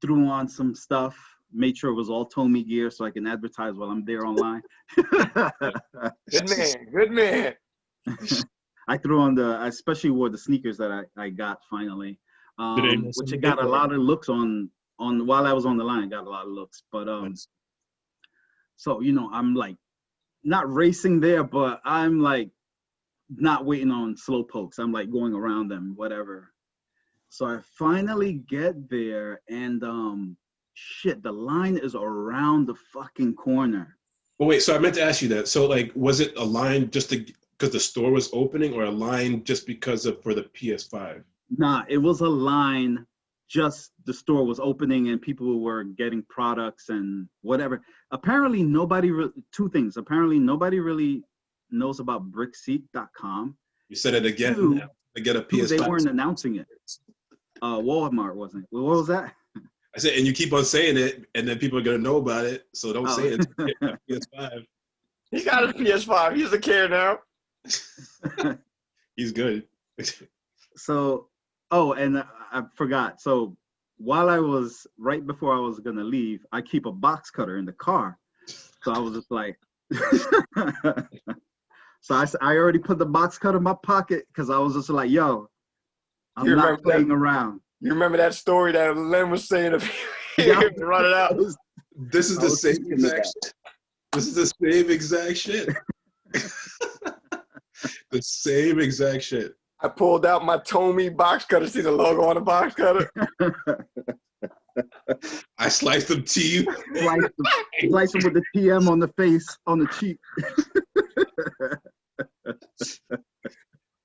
threw on some stuff made sure it was all Tommy gear so I can advertise while I'm there online. Good man. I threw on I especially wore the sneakers that I got finally, which it got a lot of looks on while I was on the line. I got a lot of looks, but so I'm like not racing there, but I'm like not waiting on slow pokes. I'm like going around them, whatever. So I finally get there, and shit, the line is around the fucking corner. Well, wait, so I meant to ask you that. So, like, was it a line just because the store was opening, or a line just for the PS5? Nah, it was a line just the store was opening and people were getting products and whatever. Apparently, two things. Apparently, nobody really knows about brickseat.com. You said it again. Two, to get a PS5. They weren't announcing it. Walmart wasn't. What was that? I said, and you keep on saying it, and then people are gonna know about it. So don't say it. PS5. He got a PS5. He doesn't care now. He's good. So, and I forgot. So while right before I was gonna leave, I keep a box cutter in the car. So I was just like, so I already put the box cutter in my pocket because I was just like, yo, I'm not playing around. You remember that story that Len was saying of run it out? This is the same exact shit. This is the same exact shit. The same exact shit. I pulled out my Tommy box cutter. See the logo on the box cutter? I sliced them to you. Slice them with the TM on the face, on the cheek.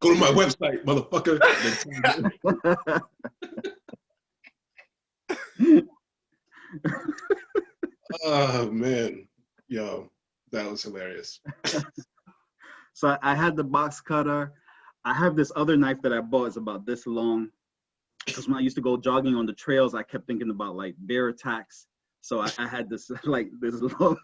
Go to my website, motherfucker. Oh, man. Yo, that was hilarious. So I had the box cutter. I have this other knife that I bought. It's about this long. Because when I used to go jogging on the trails, I kept thinking about like bear attacks. So I had this long,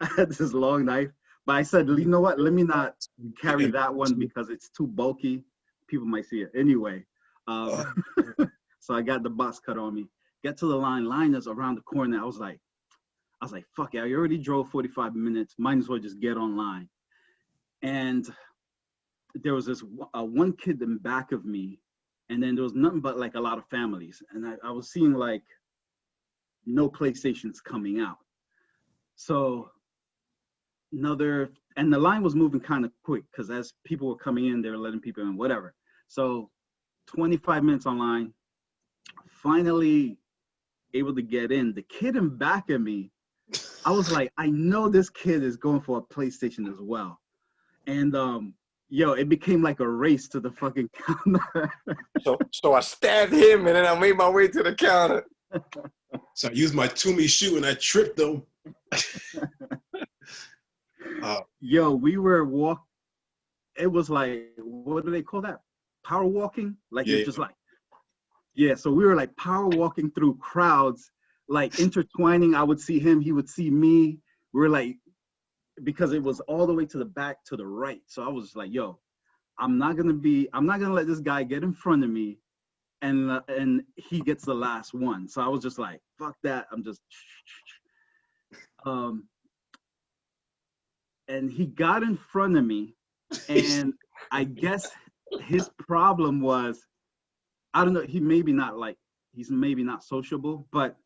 I had this long knife. But I said, you know what? Let me not carry that one because it's too bulky. People might see it anyway. So I got the box cut on me. Get to the line is around the corner. I was like, fuck it. I already drove 45 minutes. Might as well just get online. And there was this one kid in back of me, and then there was nothing but like a lot of families. And I was seeing like no PlayStations coming out. So and the line was moving kind of quick because as people were coming in, they were letting people in, whatever. So 25 minutes online, finally able to get in. The kid in back of me, I was like, I know this kid is going for a PlayStation as well. And it became like a race to the fucking counter. So I stabbed him and then I made my way to the counter. So I used my Toomey shoe and I tripped him. We were it was like, what do they call that? Power walking? Like it's just like, so we were like power walking through crowds, like intertwining. I would see him, he would see me. We were like, because it was all the way to the back to the right. So I was just like, yo, I'm not gonna let this guy get in front of me and he gets the last one. So I was just like, fuck that. I'm just and he got in front of me, and I guess his problem was, I don't know, he's maybe not sociable, but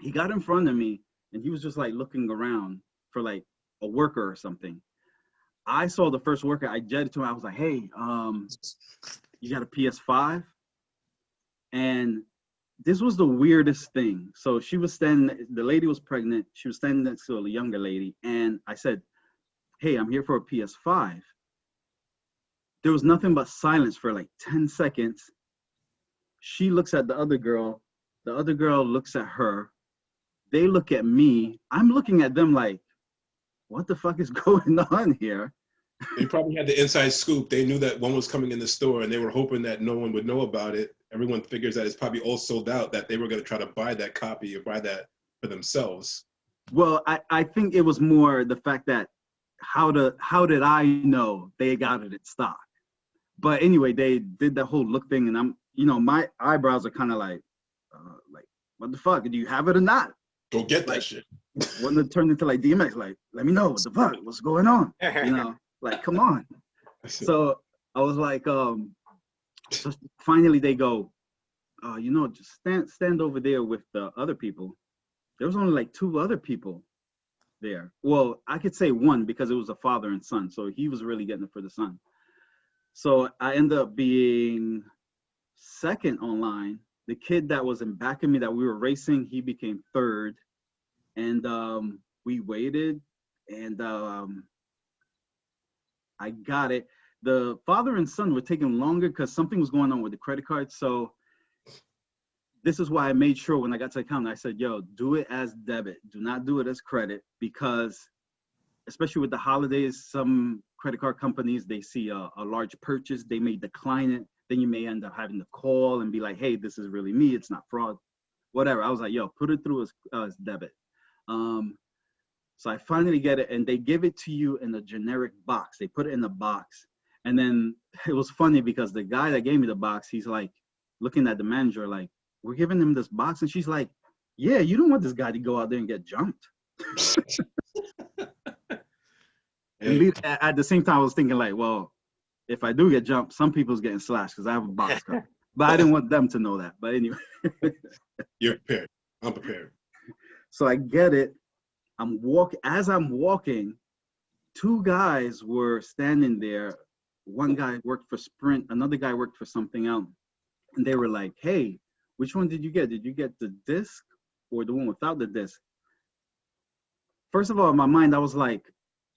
he got in front of me and he was just like looking around for like a worker or something. I saw the first worker, I jetted to him, I was like, hey, you got a PS5? And this was the weirdest thing. So the lady was pregnant, she was standing next to a younger lady, and I said, hey, I'm here for a PS5. There was nothing but silence for like 10 seconds. She looks at the other girl looks at her, they look at me, I'm looking at them like, what the fuck is going on here? They probably had the inside scoop. They knew that one was coming in the store and they were hoping that no one would know about it. Everyone figures that it's probably all sold out, that they were going to try to buy that copy or buy that for themselves. Well, I think it was more the fact that how did I know they got it in stock? But anyway, they did that whole look thing, and I'm, my eyebrows are kind of like what the fuck? Do you have it or not? Go get that Like, shit. When it turned into like DMX, like, let me know what the fuck, what's going on? You know, like, come on. So I was like, so finally they go, you know, just stand over there with the other people. There was only like 2 other people there. Well, I could say 1 because it was a father and son. So he was really getting it for the son. So I ended up being second online. The kid that was in back of me that we were racing, he became third. And we waited, and I got it. The father and son were taking longer because something was going on with the credit card. So this is why I made sure when I got to the counter, I said, yo, do it as debit. Do not do it as credit, because especially with the holidays, some credit card companies, they see a large purchase, they may decline it. Then you may end up having to call and be like, hey, this is really me. It's not fraud, whatever. I was like, yo, put it through as debit. So I finally get it, and they give it to you in a generic box. They put it in a box. And then it was funny because the guy that gave me the box, he's like looking at the manager like, we're giving him this box. And she's like, yeah, you don't want this guy to go out there and get jumped. And at the same time, I was thinking like, well, if I do get jumped, some people's getting slashed because I have a box cut. But I didn't want them to know that. But anyway. You're prepared. I'm prepared. So I get it. As I'm walking, 2 guys were standing there. One guy worked for Sprint, another guy worked for something else. And they were like, hey, which one did you get? Did you get the disc or the one without the disc? First of all, in my mind, I was like,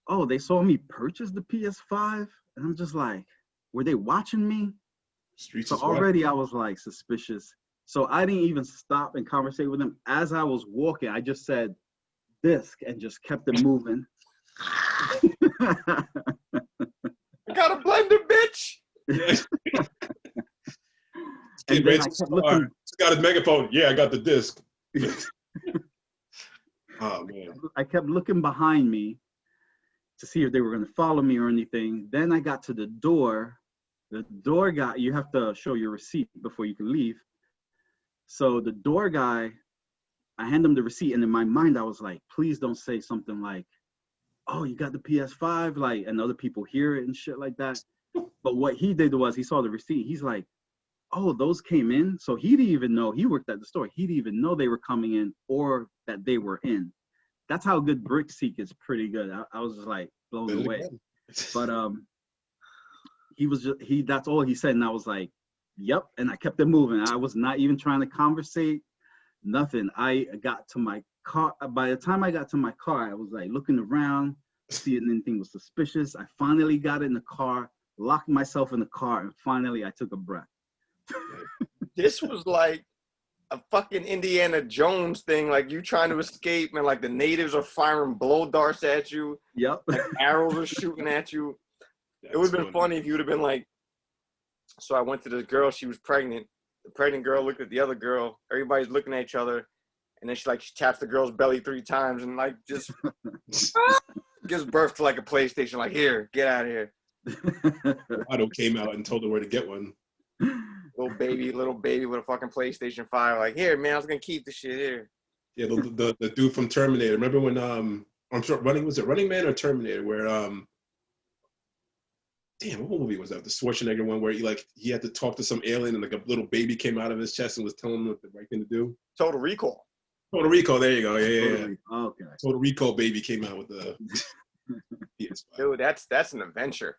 oh, they saw me purchase the PS5? And I'm just like, were they watching me? So already I was like suspicious. So I didn't even stop and conversate with them. As I was walking, I just said, disc, and just kept it moving. I got a blender, bitch. And then I kept looking. Got his megaphone. Yeah, I got the disc. Oh man. I kept looking behind me to see if they were going to follow me or anything. Then I got to the door. The door guy, you have to show your receipt before you can leave. So the door guy, I hand him the receipt, and in my mind, I was like, please don't say something like, oh, you got the PS5, like, and other people hear it and shit like that. But what he did was he saw the receipt. He's like, oh, those came in? So he didn't even know, he worked at the store. He didn't even know they were coming in or that they were in. That's how good BrickSeek is. Pretty good. I was just like blown away. But that's all he said. And I was like, yep. And I kept it moving. I was not even trying to conversate. Nothing. I got to my car. By the time I got to my car, I was like looking around, see if anything was suspicious. I finally got in the car, locked myself in the car, and finally I took a breath. This was like a fucking Indiana Jones thing. Like you trying to escape, and like the natives are firing blow darts at you. Yep. Like arrows are shooting at you. It would have been funny if you would have been like, so I went to this girl, she was pregnant. The pregnant girl looked at the other girl. Everybody's looking at each other. And then she taps the girl's belly 3 times and like just gives birth to like a PlayStation. Like, here, get out of here. Otto came out and told her where to get one. Little baby with a fucking PlayStation 5. Like, here, man, I was going to keep the shit here. Yeah, the dude from Terminator. Remember when, I'm sure, was it Running Man or Terminator? Where, damn, what movie was that? The Schwarzenegger one where he had to talk to some alien and like a little baby came out of his chest and was telling him what the right thing to do. Total Recall. Total Recall, there you go. Yeah. Okay. Total Recall baby came out with the PS5. Dude, that's an adventure.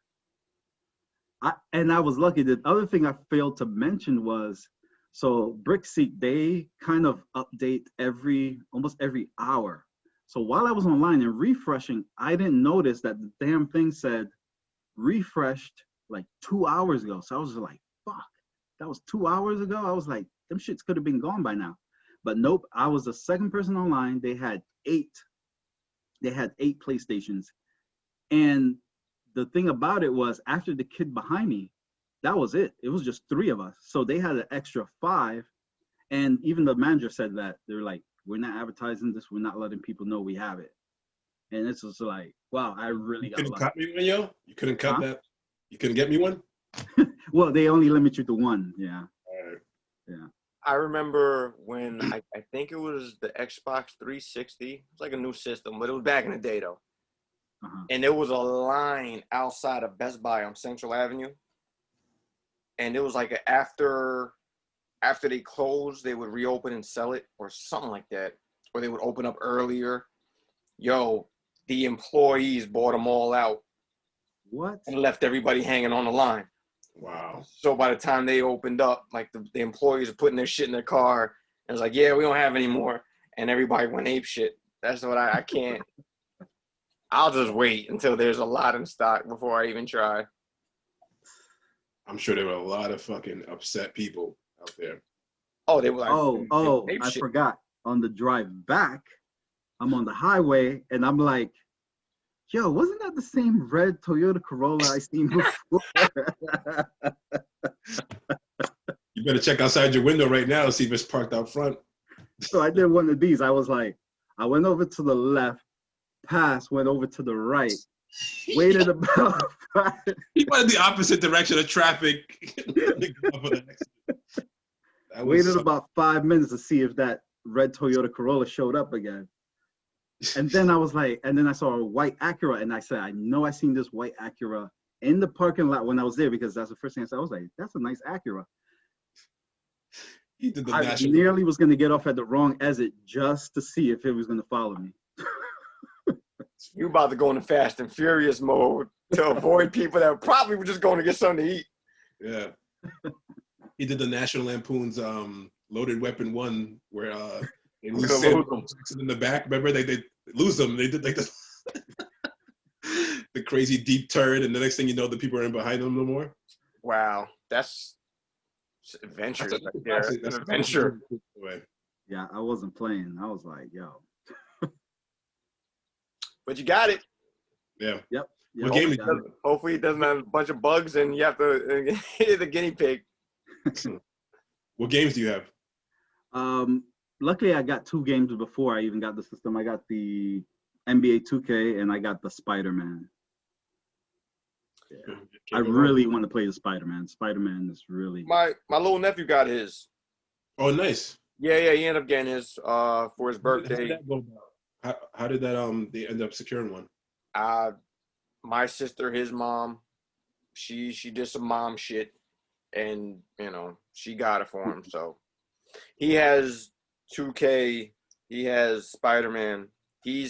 And I was lucky. The other thing I failed to mention was, so BrickSeek, they kind of update almost every hour. So while I was online and refreshing, I didn't notice that the damn thing said refreshed like 2 hours ago. So I was like, fuck, that was 2 hours ago. I was like, them shits could have been gone by now. But nope, I was the second person online. They had 8 PlayStations. And the thing about it was, after the kid behind me, that was it. It was just 3 of us. So they had an extra 5. And even the manager said that. They were like, we're not advertising this. We're not letting people know we have it. And it's just like, wow, I really got lucky. You couldn't cut me one, yo? You couldn't cut that? You couldn't get me one? Well, they only limit you to 1. Yeah. All right. Yeah. I remember when I think it was the Xbox 360. It's like a new system, but it was back in the day though. And there was a line outside of Best Buy on Central Avenue. And it was like after they closed, they would reopen and sell it or something like that. Or they would open up earlier. Yo, the employees bought them all out. What? And left everybody hanging on the line. Wow. So by the time they opened up, like the employees are putting their shit in their car. And it's like, yeah, we don't have any more. And everybody went ape shit. That's what I can't. I'll just wait until there's a lot in stock before I even try. I'm sure there were a lot of fucking upset people out there. Oh, they were like, I forgot. On the drive back, I'm on the highway and I'm like, yo, wasn't that the same red Toyota Corolla I seen before? You better check outside your window right now and see if it's parked out front. So I did one of these. I was like, I went over to the left, went over to the right, waited about 5. He went in the opposite direction of traffic. Waited about 5 minutes to see if that red Toyota Corolla showed up again. And then I was like, and then I saw a white Acura, and I said, I know I seen this white Acura in the parking lot when I was there, because that's the first thing I said. I was like, that's a nice Acura. He did the I nearly was going to get off at the wrong exit just to see if it was going to follow me. You about to go into Fast and Furious mode to avoid people that probably were just going to get something to eat. Yeah. He did the National Lampoon's Loaded Weapon 1 where they lose Sam in the back. Remember, they lose them. They did like the crazy deep turn, and the next thing you know, the people aren't behind them no more. Wow, that's adventure. That's an adventure. Yeah, I wasn't playing. I was like, yo. But you got it. Yeah. Yep. What game? Hopefully, it doesn't have a bunch of bugs, and you have to hit the guinea pig. What games do you have? Luckily, I got 2 games before I even got the system. I got the NBA 2K and I got the Spider-Man. Yeah. I really want to play the Spider-Man. Spider-Man is really... My little nephew got his. Oh, nice. Yeah, he ended up getting his for his birthday. How did that go about? How did that they end up securing one? My sister, his mom, she did some mom shit, and she got it for him. So he has 2K, he has Spider-Man. He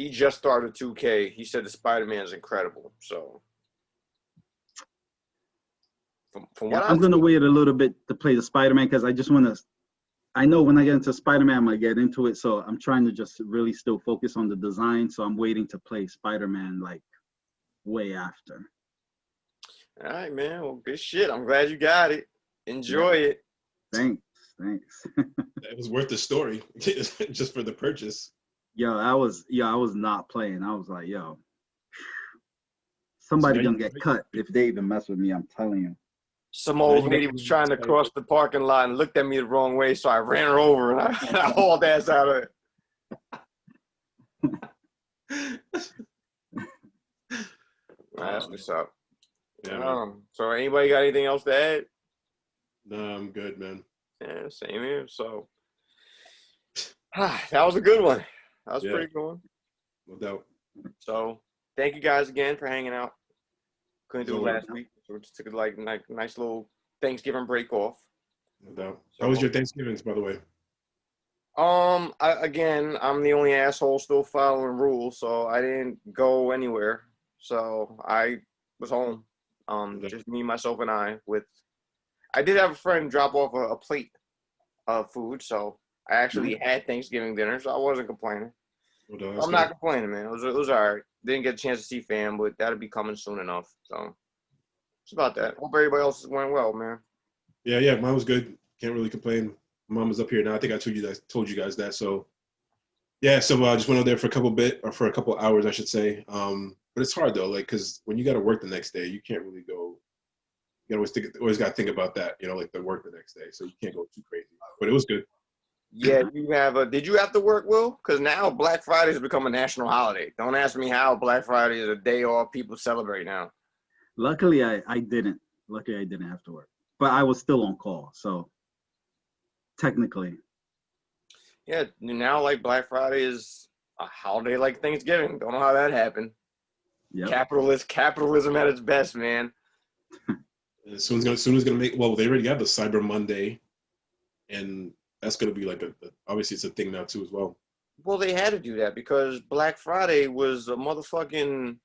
just started 2K. He said the Spider-Man is incredible. So from what I'm gonna wait a little bit to play the Spider-Man, because I just want to. I know when I get into Spider-Man, I'm gonna get into it. So I'm trying to just really still focus on the design. So I'm waiting to play Spider-Man like way after. All right, man. Well, good shit. I'm glad you got it. Enjoy it. Thanks. It was worth the story just for the purchase. I was not playing. I was like, yo, somebody gonna get cut if they even mess with me. I'm telling you. Some old lady was trying to cross the parking lot and looked at me the wrong way, so I ran her over and I hauled ass out of it. That's what's up. Yeah, so anybody got anything else to add? No, I'm good, man. Yeah, same here. So that was a good one. That was pretty good one. No doubt. So thank you guys again for hanging out. Couldn't do it last week, so we just took a nice little Thanksgiving break off. No doubt. How was your Thanksgivings, by the way? I'm the only asshole still following rules, so I didn't go anywhere. So I was home. Just me, myself, and I. I did have a friend drop off a plate of food, so I actually had Thanksgiving dinner, so I wasn't complaining. Well, I'm not complaining, man. It was all right. Didn't get a chance to see fam, but that'll be coming soon enough. So it's about that. Hope everybody else is going well, man. Yeah, mine was good. Can't really complain. Mom is up here now. I think I told you guys that. So yeah, so I just went out there for a couple hours, I should say. But it's hard though, like, cause when you got to work the next day, you can't really go. You always got to think about that, like the work the next day. So you can't go too crazy. But it was good. Yeah, did you have to work, Will? Because now Black Friday has become a national holiday. Don't ask me how Black Friday is a day off people celebrate now. Luckily, I didn't. Luckily, I didn't have to work. But I was still on call, so. technically. Yeah, now like Black Friday is a holiday like Thanksgiving. Don't know how that happened. Yep. Capitalism at its best, man. Soon as gonna make. Well, they already have the Cyber Monday, and that's gonna be like obviously it's a thing now too as well. Well, they had to do that because Black Friday was a motherfucking.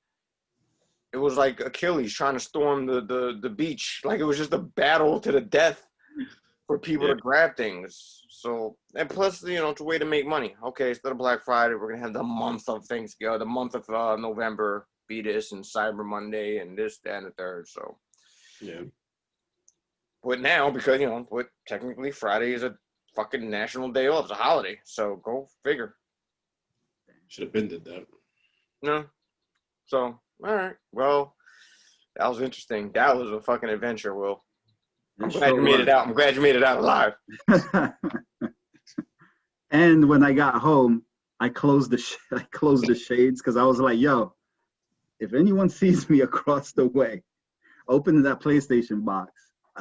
It was like Achilles trying to storm the beach. Like it was just a battle to the death for people to grab things. So, and plus, it's a way to make money. Okay, instead of Black Friday, we're gonna have the month of Thanksgiving, the month of November be this, and Cyber Monday, and this, that, and the third. So, yeah. But now, because technically Friday is a fucking national day off. It's a holiday. So go figure. Should have been did that. No. So, all right. Well, that was interesting. That was a fucking adventure, Will. I'm glad you made it out. I'm glad you made it out alive. And when I got home, I closed the shades because I was like, yo, if anyone sees me across the way, opening that PlayStation box.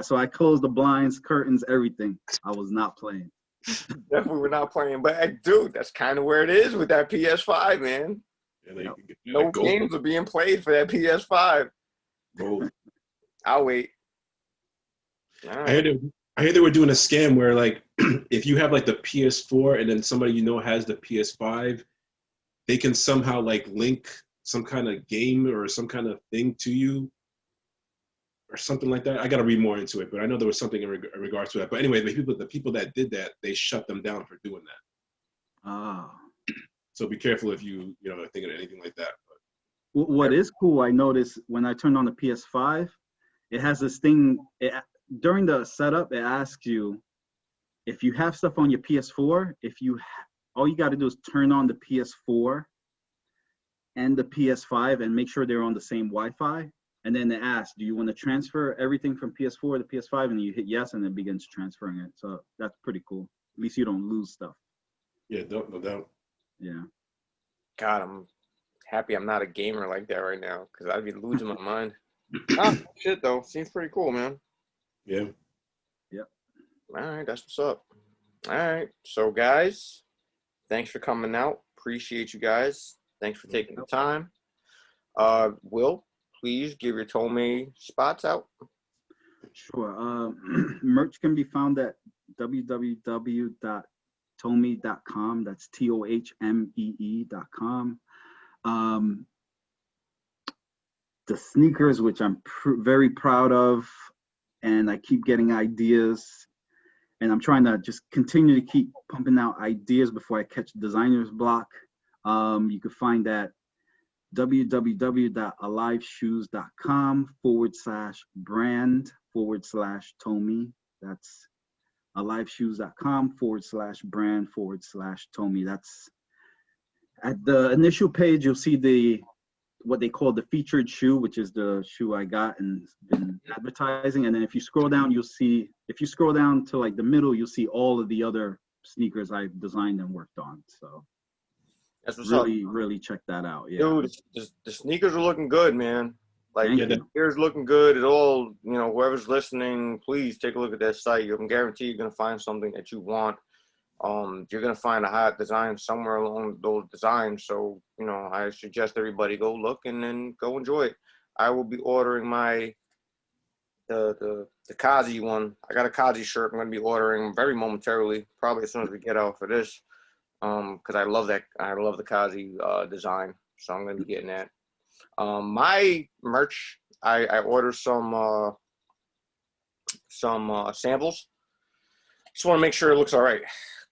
So I closed the blinds, curtains, everything. I was not playing. Definitely we're not playing. But, dude, that's kind of where it is with that PS5, man. Yeah, no games are being played for that PS5. Gold. I'll wait. Right. I heard they were doing a scam where, like, if you have, like, the PS4 and then somebody has the PS5, they can somehow, like, link some kind of game or some kind of thing to you or something like that. I got to read more into it, but I know there was something in regards to that. But anyway, the people that did that, they shut them down for doing that. Oh. So be careful if you are thinking of anything like that. But what is cool, I noticed when I turned on the PS5, it has this thing, during the setup, it asks you, if you have stuff on your PS4, all you got to do is turn on the PS4 and the PS5 and make sure they're on the same Wi-Fi. And then it asks, do you want to transfer everything from PS4 to PS5? And you hit yes, and it begins transferring it. So that's pretty cool. At least you don't lose stuff. Yeah, no doubt. Yeah. God, I'm happy I'm not a gamer like that right now because I'd be losing my mind. Shit, though. Seems pretty cool, man. Yeah. Yep. All right, that's what's up. All right. So, guys, thanks for coming out. Appreciate you guys. Thanks for taking the time. Will, please give your Tomei spots out. Sure. Merch can be found at www.tomei.com. That's TOHMEE.com. The sneakers, which I'm very proud of, and I keep getting ideas, and I'm trying to just continue to keep pumping out ideas before I catch designer's block. You can find that www.aliveshoes.com/brand/Tomei. That's aliveshoes.com/brand/Tomei. That's at the initial page. You'll see what they call the featured shoe, which is the shoe I got and been advertising. And then if you scroll down, if you scroll down to like the middle, you'll see all of the other sneakers I've designed and worked on. So that's what's really check that out. Yeah. Dude, the sneakers are looking good, man. Like, the sneakers looking good. It all, whoever's listening, please take a look at that site. You can guarantee you're going to find something that you want. You're going to find a hot design somewhere along those designs. So, I suggest everybody go look and then go enjoy it. I will be ordering the Kazi one. I got a Kazi shirt I'm going to be ordering very momentarily, probably as soon as we get out for this. Because I love that. I love the Kazi design. So I'm going to be getting that. My merch, I ordered some samples. Just want to make sure it looks all right.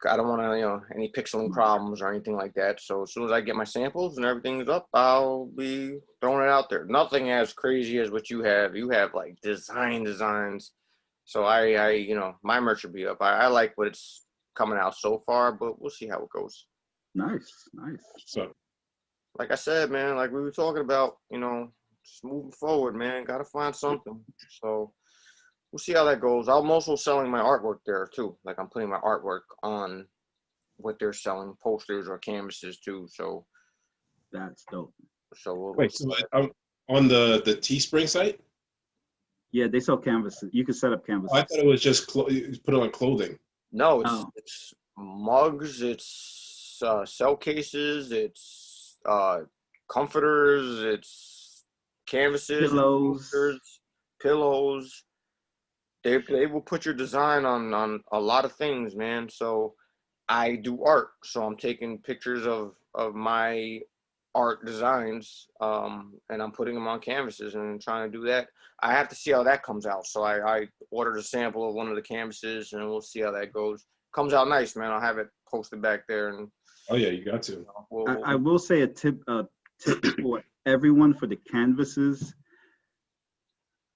I don't want to, any pixeling problems or anything like that. So as soon as I get my samples and everything is up, I'll be throwing it out there. Nothing as crazy as what you have. You have like designs. So I my merch will be up. I like what it's coming out so far, but we'll see how it goes. Nice. So, like I said, man, like we were talking about, just moving forward, man. Got to find something. So we'll see how that goes. I'm also selling my artwork there too. Like I'm putting my artwork on what they're selling, posters or canvases too. So that's dope. So wait, so on the Teespring site? Yeah, they sell canvases. You can set up canvases. I thought it was just put it on clothing. No, Oh, it's mugs, it's cell cases, it's comforters, it's canvases, it's pillows. posters, pillows. They will put your design on a lot of things, man. So I do art, so I'm taking pictures of my art designs, and I'm putting them on canvases and trying to do that. I have to see how that comes out. So I ordered a sample of one of the canvases, and we'll see how that goes. Comes out nice, man. I'll have it posted back there, and Oh yeah, you got to. I will say a tip for everyone for the canvases,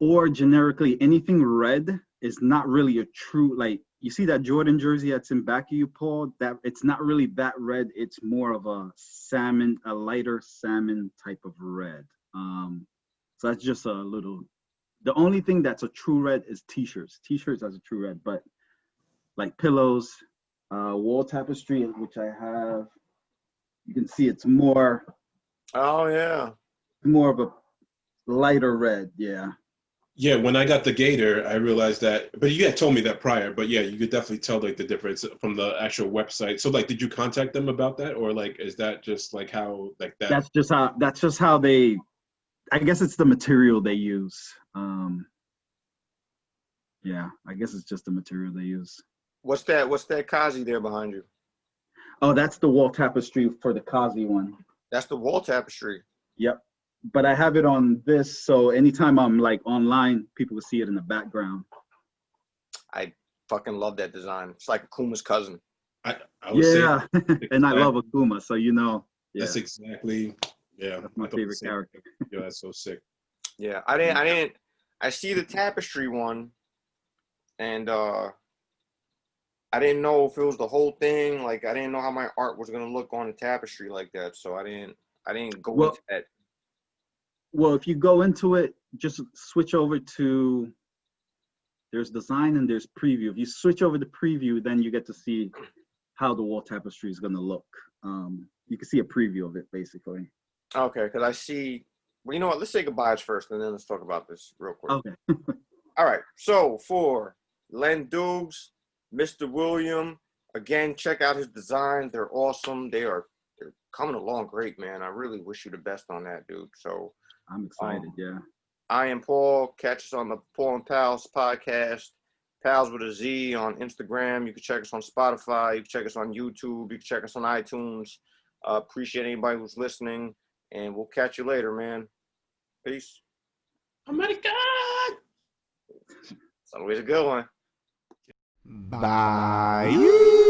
or generically anything red is not really a true, like, you see that Jordan jersey that's in back of you, Paul, that it's not really that red. It's more of a salmon, a lighter salmon type of red. So that's just a little, the only thing that's a true red is t-shirts. T-shirts as a true red, but like pillows, wall tapestry, which I have, you can see it's more Oh yeah. of a lighter red. Yeah. Yeah, when I got the Gator, I realized that. But you had told me that prior. But yeah, you could definitely tell like the difference from the actual website. So like, did you contact them about that, or like, is that just like how like that? That's just how they, I guess it's the material they use. Yeah, I guess it's just the material they use. What's that? What's that Kazi there behind you? Oh, that's the wall tapestry for the Kazi one. That's the wall tapestry. Yep. But I have it on this, so anytime I'm like online, people will see it in the background. I fucking love that design. It's like Akuma's cousin. I would say Yeah, and I love Akuma, so you know. Yeah, that's exactly. Yeah, that's my favorite character. Yo, that's so sick. Yeah, I see the tapestry one, and I didn't know if it was the whole thing. Like I didn't know how my art was gonna look on the tapestry like that. So I didn't go into that. Well, if you go into it, just switch over to, there's design and there's preview. If you switch over to preview, then you get to see how the wall tapestry is gonna look. You can see a preview of it basically. Okay, because I see. Well, you know what? Let's say goodbyes first, and then let's talk about this real quick. Okay. All right. So for Len Dukes, Mr. William, again, check out his design. They're awesome. They're coming along great, man. I really wish you the best on that, dude. So I'm excited. Yeah. I am Paul. Catch us on the Paul and Palz podcast. Palz with a Z on Instagram. You can check us on Spotify. You can check us on YouTube. You can check us on iTunes. Appreciate anybody who's listening, and we'll catch you later, man. Peace. Oh my God! It's always a good one. Bye.